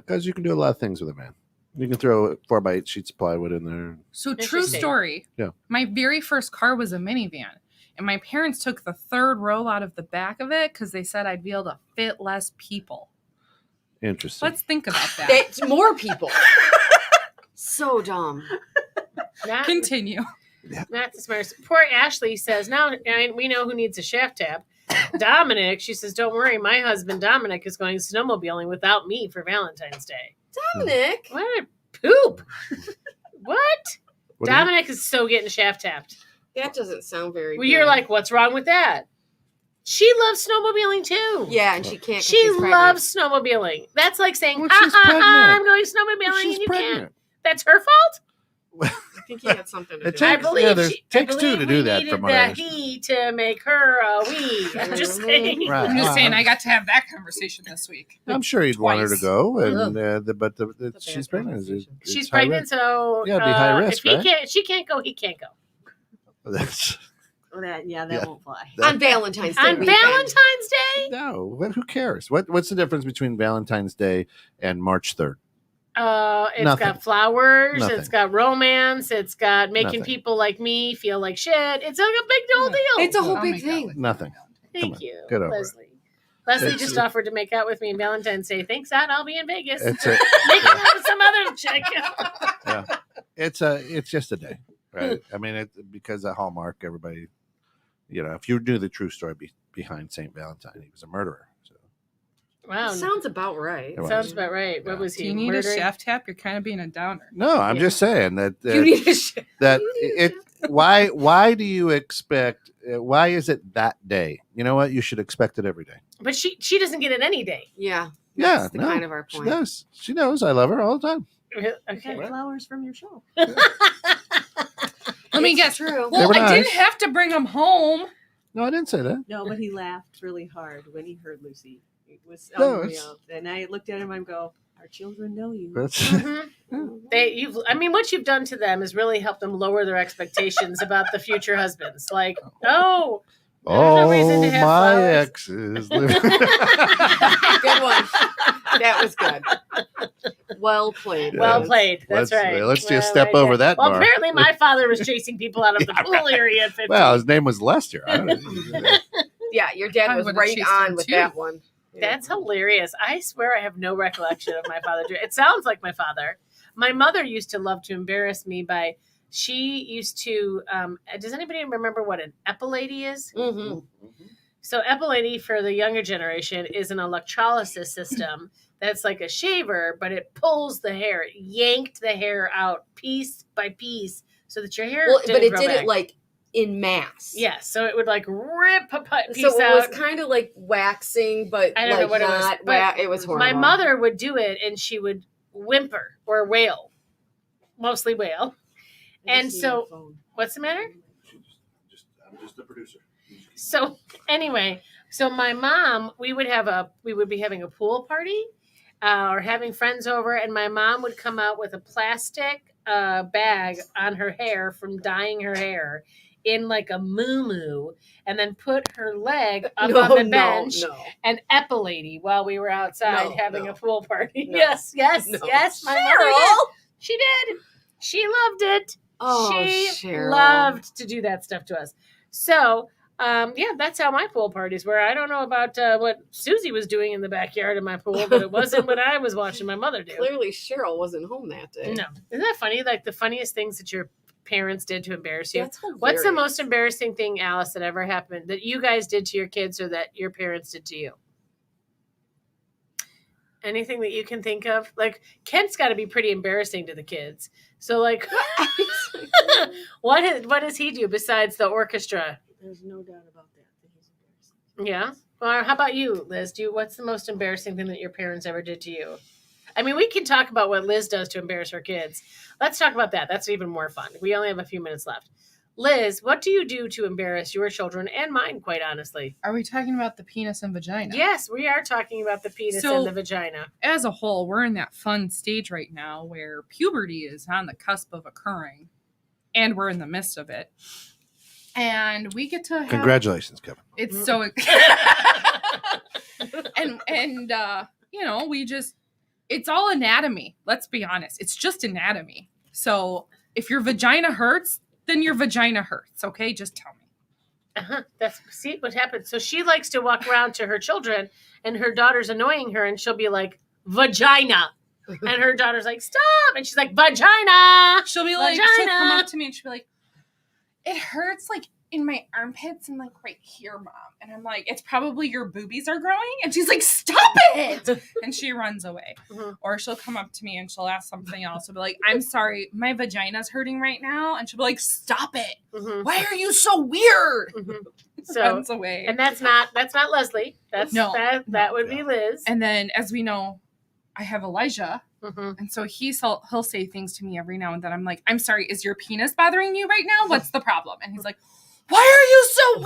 Because you can do a lot of things with a van. You can throw 4x8 sheets of plywood in there. So true Interesting. story. Yeah. My very first car was a minivan, and my parents took the third row out of the back of it because they said I'd be able to fit less people. Interesting. Let's think about that. That's more people. So dumb. Not, Continue. not the smartest. Poor Ashley says, now we know who needs a shaft tap. Dominic, she says, don't worry, my husband Dominic is going snowmobiling without me for Valentine's Day. Dominic. What a poop. What? What do you- Dominic is so getting shaft tapped. That doesn't sound very Well, good. you're like, what's wrong with that? She loves snowmobiling too. Yeah, and she can't 'cause She she's pregnant. loves snowmobiling. That's like saying, Well, ha she's ha ha, pregnant. I'm going snowmobiling She's and you pregnant. can't. That's her fault? I think he had something to It do. I takes- believe yeah, there's- she takes I two to believe do we that needed from what I the understand. he to make her a we. I'm just Mhm. saying. Right. I'm just saying, Wow. I got to have that conversation this week. I'm sure he'd want her to Twice. go, and That's a she's bad pregnant. conversation. It's She's high pregnant, risk. so Yeah, it'd be high risk, if he right? can't, she can't go, he can't go. That's Oh, that Yeah. won't fly. On Valentine's Day On weekend. Valentine's Day, no. Who cares? What's the difference between Valentine's Day and March 3rd? it's Nothing. got flowers, Nothing. it's got romance, it's got making Nothing. people like me feel like shit. It's like a big old deal. It's a whole I'll big make out thing. with Nothing. Thank Come on, you, get over it. Leslie. Leslie It's- just offered to make out with me on Valentine's Day. Thanks, Dad. I'll be in Vegas. It's a Making out with some other chick. it's just a day, right? I mean, because of Hallmark, everybody, if you knew the true story behind Saint Valentine, he was a murderer. So Wow. Sounds about right. It was. Sounds about right. Yeah. What was Do he? you need murdering? a shaft tap? You're kind of being a downer. no, I'm Yeah. just saying that You need a sh- that you need a it. Why do you expect? Why is it that day? You know what? You should expect it every day. But she doesn't get it any day. Yeah. Yeah, That's the no, kind of our She point. knows. She knows. I love her all the time. Okay. Got flowers from your show. Let me It's guess. True. They Well, were I nice. didn't have to bring them home. No, I didn't say that. No, but he laughed really hard when he heard Lucy. It was No, unreal. And I looked at him and go, our children know you. That's Mhm. What you've done to them is really helped them lower their expectations about the future husbands. Like, no, there's no reason to have my flowers. exes. Good one. That was good. Well played. Well Liz. played. That's right. Let's just Well, step right over there. that Well, bar. apparently my father was chasing people out of the Yeah, pool right. area at 15. Well, his name was Lester. I don't know. Yeah, your dad I was would've right chased on him with too. that one. That's hilarious. I swear I have no recollection of my father. It sounds like my father. My mother used to love to embarrass me by, she used to, does anybody remember what an epilady is? Mm-hmm. So epilady for the younger generation is an electrolysis system that's like a shaver, but it pulls the hair. It yanked the hair out piece by piece so that your hair Well, didn't but it grow did back. it like in mass. Yeah, so it would like rip a piece So it out. was kind of like waxing, but I don't know like what it was, not. but It was horrible. My mother would do it and she would whimper or wail, mostly wail. And so, what's the matter? I'm just the producer. So anyway, so my mom, we would be having a pool party or having friends over, and my mom would come out with a plastic bag on her hair from dyeing her hair in like a moo and then put her leg up on the bench No. and epilady while we were outside No, having no. a pool party. No. Yes. No. My mother did. Cheryl! She did. She loved it. Oh, She Cheryl. loved to do that stuff to us. So, that's how my pool parties were. I don't know about what Susie was doing in the backyard of my pool, but it wasn't what I was watching my mother do. Clearly, Cheryl wasn't home that day. No. Isn't that funny? Like the funniest things that your parents did to embarrass you. That's hilarious. What's the most embarrassing thing, Alice, that ever happened that you guys did to your kids or that your parents did to you? Anything that you can think of? Like Kent's got to be pretty embarrassing to the kids. So like what does he do besides the orchestra? There's no doubt about that. He's embarrassing. Yeah. Well, how about you, Liz? What's the most embarrassing thing that your parents ever did to you? I mean, we can talk about what Liz does to embarrass her kids. Let's talk about that. That's even more fun. We only have a few minutes left. Liz, what do you do to embarrass your children and mine, quite honestly? Are we talking about the penis and vagina? Yes, we are talking about the penis So- and the vagina. As a whole, we're in that fun stage right now where puberty is on the cusp of occurring, and we're in the midst of it. And we get to have Congratulations, Kevin. It's so and we just it's all anatomy. Let's be honest. It's just anatomy. So if your vagina hurts, then your vagina hurts. Okay, just tell me. That's see what happens. So she likes to walk around to her children, and her daughter's annoying her, and she'll be like, "Vagina," and her daughter's like, "Stop!" and she's like, "Vagina." She'll be like, Vagina. she'll come up to me and she'll be like, "It hurts like in my armpits and like right here, Mom. And I'm like, it's probably your boobies are growing. And she's like, stop it. And she runs away. Mhm. Or she'll come up to me and she'll ask something else. She'll be like, I'm sorry, my vagina's hurting right now. And she'll be like, stop it. Mhm. Why are you so weird? Mhm. So, Runs away. and that's not Leslie. That's No, that would be Liz. And then, as we know, I have Elijah. Mhm. And so he'll say things to me every now and then. I'm like, I'm sorry, is your penis bothering you right now? What's the problem? And he's like, why are you so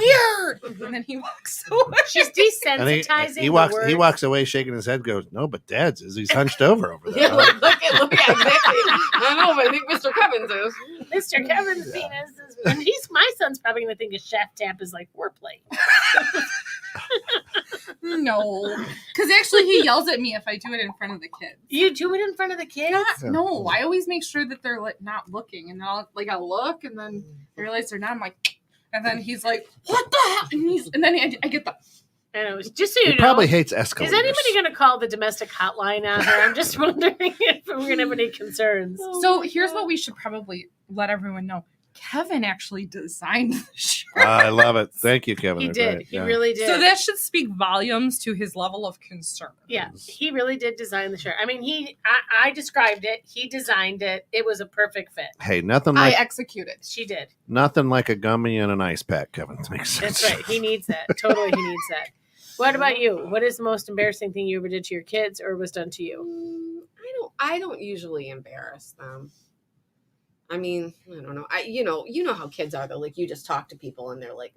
weird? And then he walks away. She's And desensitizing. he walks. the He word. walks away, shaking his head. Goes, no, but Dad's is. He's hunched over there. Yeah, look at exactly. I don't know, but I think Mr. Cummins is. Mr. Kevin's penis is, and my son's probably gonna think a shaft tap is like foreplay. No. Because actually he yells at me if I do it in front of the kids. You do it in front of the kids? Yeah. No, I always make sure that they're like not looking. And I'll look and then I realize they're not. I'm like, and then he's like, what the hell? And then I get the, And it was just so He you know. probably hates escalators. Is anybody going to call the domestic hotline out here? I'm just wondering if we're going to have any concerns. so here's what we should probably let everyone know. Kevin actually designed the shirt. I love it. Thank you, Kevin. He They're did. great. He Yeah. really did. So that should speak volumes to his level of concern. Yeah, he really did design the shirt. I mean, I described it. He designed it. It was a perfect fit. Hey, nothing I like executed. She did. nothing like a gummy and an ice pack, Kevin. Makes sense. That's right. He needs that. Totally, he needs that. What about you? What is the most embarrassing thing you ever did to your kids or was done to you? I don't usually embarrass them. I mean, I don't know. You know how kids are. They're like, you just talk to people and they're like,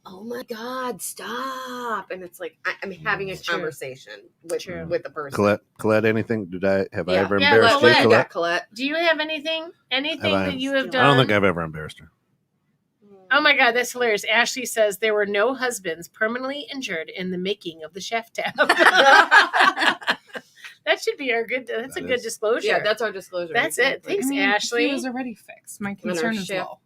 "Oh my God, stop!" And it's like I'm having a True. conversation with True. the person. Colette, anything? Have I Yeah. ever Yeah, embarrassed Colette. you, You Colette? got Colette. Do you have anything that you have I done? don't think I've ever embarrassed her. Oh my God, that's hilarious. Ashley says there were no husbands permanently injured in the making of the chef tab. That should be our good. That's a That good is. disclosure. Yeah, that's our disclosure. That's it. exactly. Thanks, Ashley. He was already fixed. My And our concern is chef- low.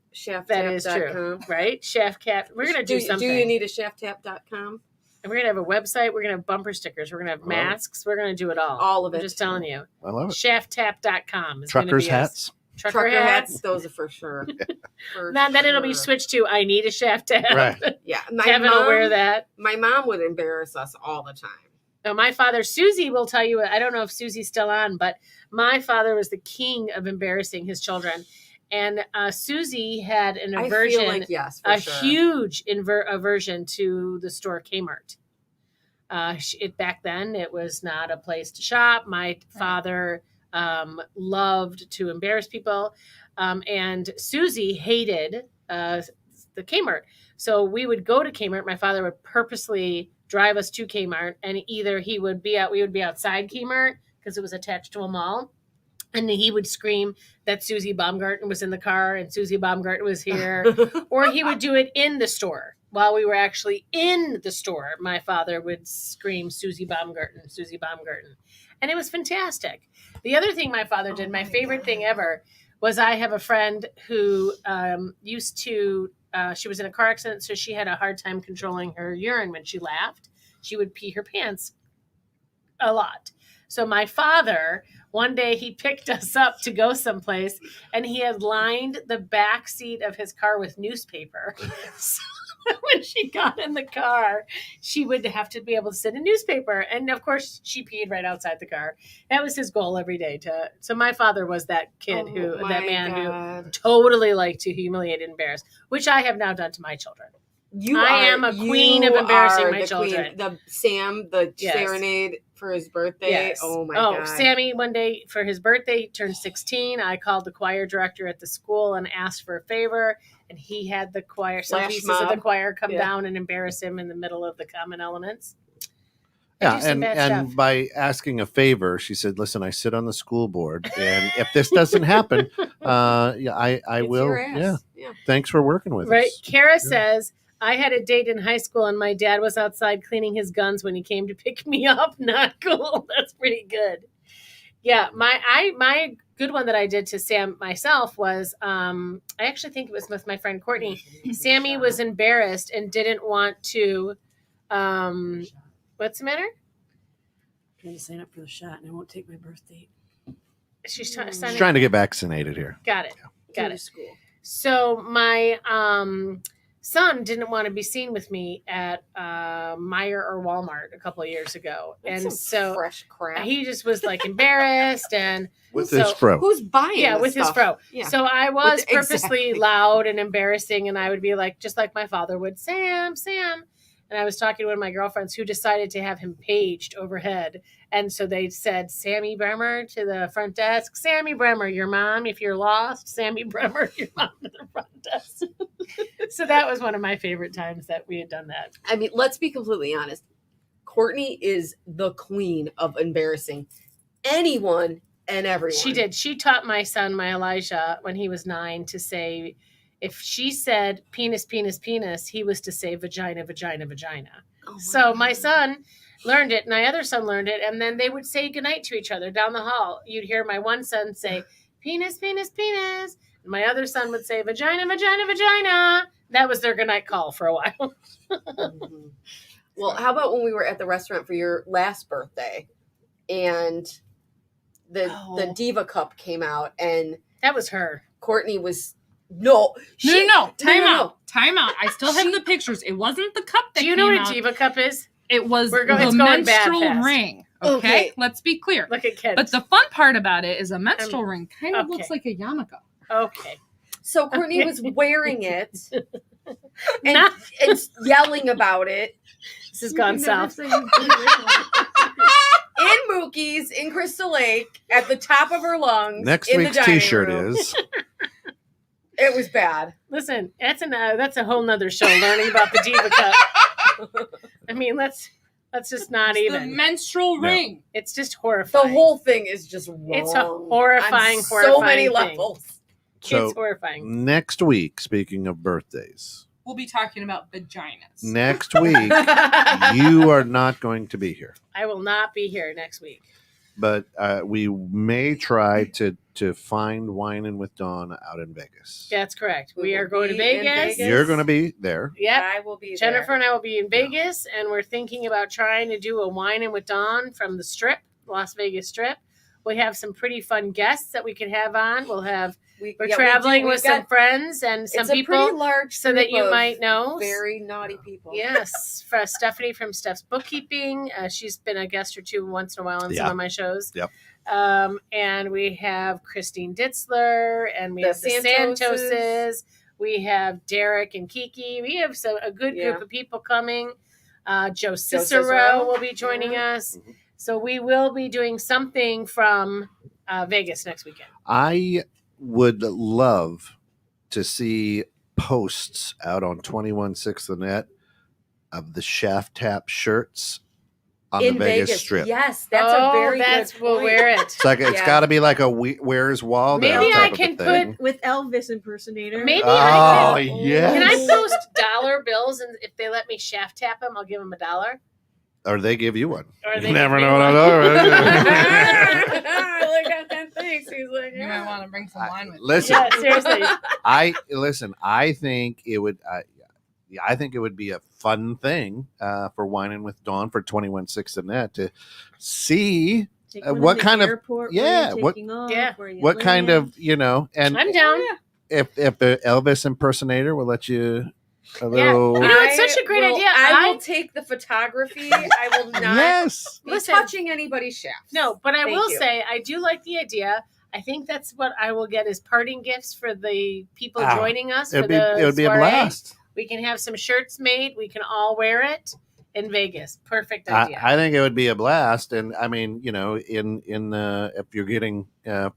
That is true, cheftap.com. right? Chef Cat. We're gonna do something. Do you need a cheftap.com? And we're gonna have a website. We're gonna have bumper stickers. We're gonna have Oh. masks. We're gonna do it all. All of I'm it. just telling you. I love it. ChefTap.com is Truckers' gonna be us. hats. Trucker hats. Those are for sure. For Then it'll be sure. switched to I need a chef tab. Right. Yeah, my Kevin will wear that. My mom would embarrass us all the time. Now, my father, Susie, will tell you. I don't know if Susie's still on, but my father was the king of embarrassing his children. And Susie had an I aversion, feel like yes, for a sure. huge aversion to the store Kmart. Back then, it was not a place to shop. My father loved to embarrass people, and Susie hated the Kmart. So we would go to Kmart. My father would purposely drive us to Kmart, and either we would be outside Kmart because it was attached to a mall. And he would scream that Susie Baumgarten was in the car and Susie Baumgarten was here. Or he would do it in the store. While we were actually in the store, my father would scream Susie Baumgarten, Susie Baumgarten. And it was fantastic. The other thing my father did, my favorite thing ever, was I have a friend who used to, she was in a car accident, so she had a hard time controlling her urine when she laughed. She would pee her pants a lot. So my father, one day he picked us up to go someplace and he had lined the back seat of his car with newspaper. So when she got in the car, she would have to be able to sit in newspaper. And of course she peed right outside the car. That was his goal every day so my father was that kid Oh my that man God. who totally liked to humiliate and embarrass, which I have now done to my children. I am a queen of embarrassing my children. The Sam, the Yes. serenade for his birthday. Yes. Oh my God. Sammy, one day for his birthday, he turned 16. I called the choir director at the school and asked for a favor. And he had the choir, some Flash pieces of mob. the choir come Yeah. down and embarrass him in the middle of the common elements. Yeah, do some bad and stuff. by asking a favor, she said, "Listen, I sit on the school board, and if this doesn't happen, yeah, I It's will. your ass. Yeah, thanks for working with Right? us." Kara says, I had a date in high school and my dad was outside cleaning his guns when he came to pick me up. Not cool. That's pretty good. Yeah, my good one that I did to Sam myself was I actually think it was with my friend Courtney. Sammy was embarrassed and didn't want to what's the matter? Trying to sign up for the shot, and I won't take my birth date. She's She's signing. trying to get vaccinated here. Got it. Got Go to it. school. So my son didn't want to be seen with me at Meijer or Walmart a couple of years ago, That's and some so fresh crap. he just was like embarrassed and With So- his fro. Who's buying? yeah, this with his stuff? fro. Yeah. So I was With- purposely exactly. loud and embarrassing, and I would be like, just like my father would, Sam. And I was talking to one of my girlfriends who decided to have him paged overhead. And so they said, Sammy Bremer to the front desk. Sammy Bremer, your mom, if you're lost. Sammy Bremer, your mom to the front desk. So that was one of my favorite times that we had done that. I mean, let's be completely honest. Courtney is the queen of embarrassing anyone and everyone. She did. She taught my son, my Elijah, when he was 9 to say, if she said penis, penis, penis, he was to say vagina, vagina, vagina. Oh So my God. son learned it, and my other son learned it, and then they would say goodnight to each other down the hall. You'd hear my one son say, penis, penis, penis. And my other son would say, vagina, vagina, vagina. That was their goodnight call for a while. Mhm. Well, how about when we were at the restaurant for your last birthday, and the Oh. Diva Cup came out, and That was her. Courtney was No. Time no. out. Time out. I still have the pictures. It wasn't the cup that Do you know came what a out. Diva Cup is? It was We're go- the it's going bad menstrual fast. ring. Okay. Okay? Let's be clear. Look at kids. But the fun part about it is a menstrual ring kind of okay. looks like a yarmulke. Okay. So Courtney was wearing it and, Nah. and yelling about it This has gone south. in Mookie's in Crystal Lake at the top of her lungs. Next in week's the dining T-shirt room. is It was bad. Listen, that's a whole nother show, learning about the Diva Cup. I mean, let's just not It's the even. menstrual No. ring. It's just The horrifying. whole thing is just wrong. It's a horrifying, on so horrifying many thing. levels. so. It's horrifying. Next week, speaking of birthdays, We'll be talking about vaginas. next week you are not going to be here, I will not be here next week. but we may try to find Whining with Dawn out in Vegas. That's correct. We We will are going to be in Vegas. Vegas. You're going to be there. Yep. I will be Jennifer there. and I will be in Vegas, and we're thinking about trying to do a Whining with Dawn from the Strip, Las Vegas Strip. We have some pretty fun guests that we can have on. We're Yeah, we traveling do. with We've some got- friends and some it's a pretty people, large so that group you of might know. very naughty people. Yes, for Stephanie from Steph's Bookkeeping. She's been a guest or two once in a while on some Yeah. of my shows. Yep. And we have Christine Ditzler, and we The have the Santoses. Santoses. We have Derek and Kiki. We have a good Yeah. group of people coming. Joe Cicero Cicero. will be joining us. Mhm. So we will be doing something from Vegas next weekend. I would love to see posts out on 216 the net of the Shaft Tap shirts on In the Vegas Strip. Yes, that's a very that's good we'll point. wear it. It's like it's Yeah. got to be like a Where's Waldo Maybe type I of can a thing. With Elvis impersonator. Maybe Oh, I can. yes. Can I post dollar bills, and if they let me shaft tap them, I'll give them $1? Or they give you one. Or they You never give me know what one. Look at that face. He's like, You might want to bring some wine with you. Listen, Yeah, seriously. I think it would. I think it would be a fun thing for Whining with Dawn for 216 the net to see Take one what in the kind of- airport, yeah, where you're what- taking off, Yeah. where you what kind land. of and I'm down. if the Elvis impersonator will let you a Yeah. little. You know, it's such a great idea. I will I- take the photography. I will not Yes. be Listen. touching anybody's shaft. No, but I Thank will you. say I do like the idea. I think that's what I will get as parting gifts for the people Ah, joining us. It for the would be a soiree. blast. We can have some shirts made. We can all wear it in Vegas. Perfect idea. I think it would be a blast, and I mean, in if you're getting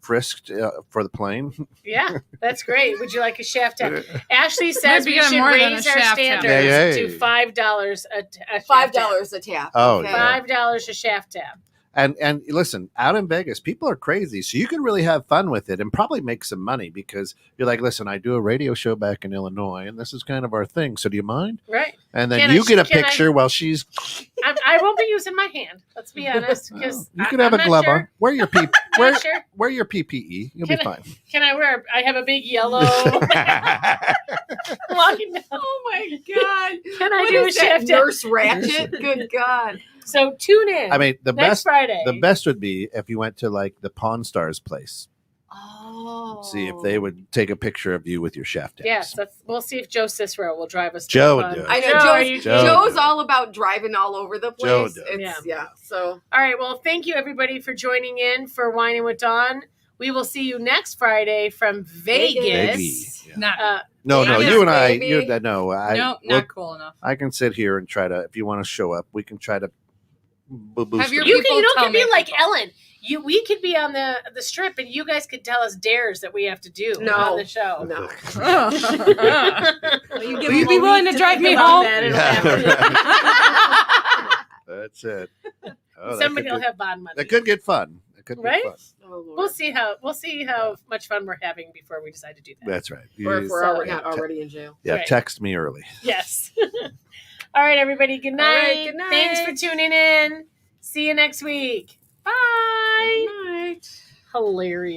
frisked for the plane, Yeah, that's great. Would you like a shaft tap? Ashley Might says be we getting should more than a raise our shaft tap. standards Yeah, yeah. to $5 a shaft $5 tap. a tap. Oh, okay? yeah. $5 a shaft tap. and listen, out in Vegas, people are crazy, so you can really have fun with it and probably make some money because you're like, listen, I do a radio show back in Illinois, and this is kind of our thing. So do you mind? Right. And then Can I you get a can I- picture while she's. I won't be using my hand. Let's be honest, because You can have a glove on. Wear your I'm wear, not sure. wear your PPE. You'll be Can fine. Can I wear? I have a big yellow. walking down. Oh my god! Can I What do a is that, shaft tap? Nurse Ratchet? Good god! So tune in. I mean, the next best. Friday. The best would be if you went to like the Pawn Stars place. Oh, See if they would take a picture of you with your chef tags. Yes, we'll see if Joe Cicero will drive us. Joe to would do it. I know Joe, are you Joe Joe's would. all about driving all over the Joe place. does. It's, so All right. Well, thank you everybody for joining in for Whining with Dawn. We will see you next Friday from Vegas. Vegas. Yeah. Not, No, Vegas, you and I. baby. You no. nope, we'll- not cool enough. I can sit here and try to. If you want to show up, we can try to boost Have your them. You people don't tell can be me like people. Ellen. We could be on the strip, and you guys could tell us dares that we have to do No. on the show. no. You Will you be willing to drive me home? That's it. Oh, that Somebody could will get- have bond money. That could get fun. It could Right? get fun. Oh, Lord. We'll see how much fun we're having before we decide to do that. That's right. Or if we're So- already, not already in jail. Yeah, Right. text me early. Yes. All right, everybody. Good All night. right, good night. Thanks for tuning in. See you next week. Bye. Good night. Hilarious.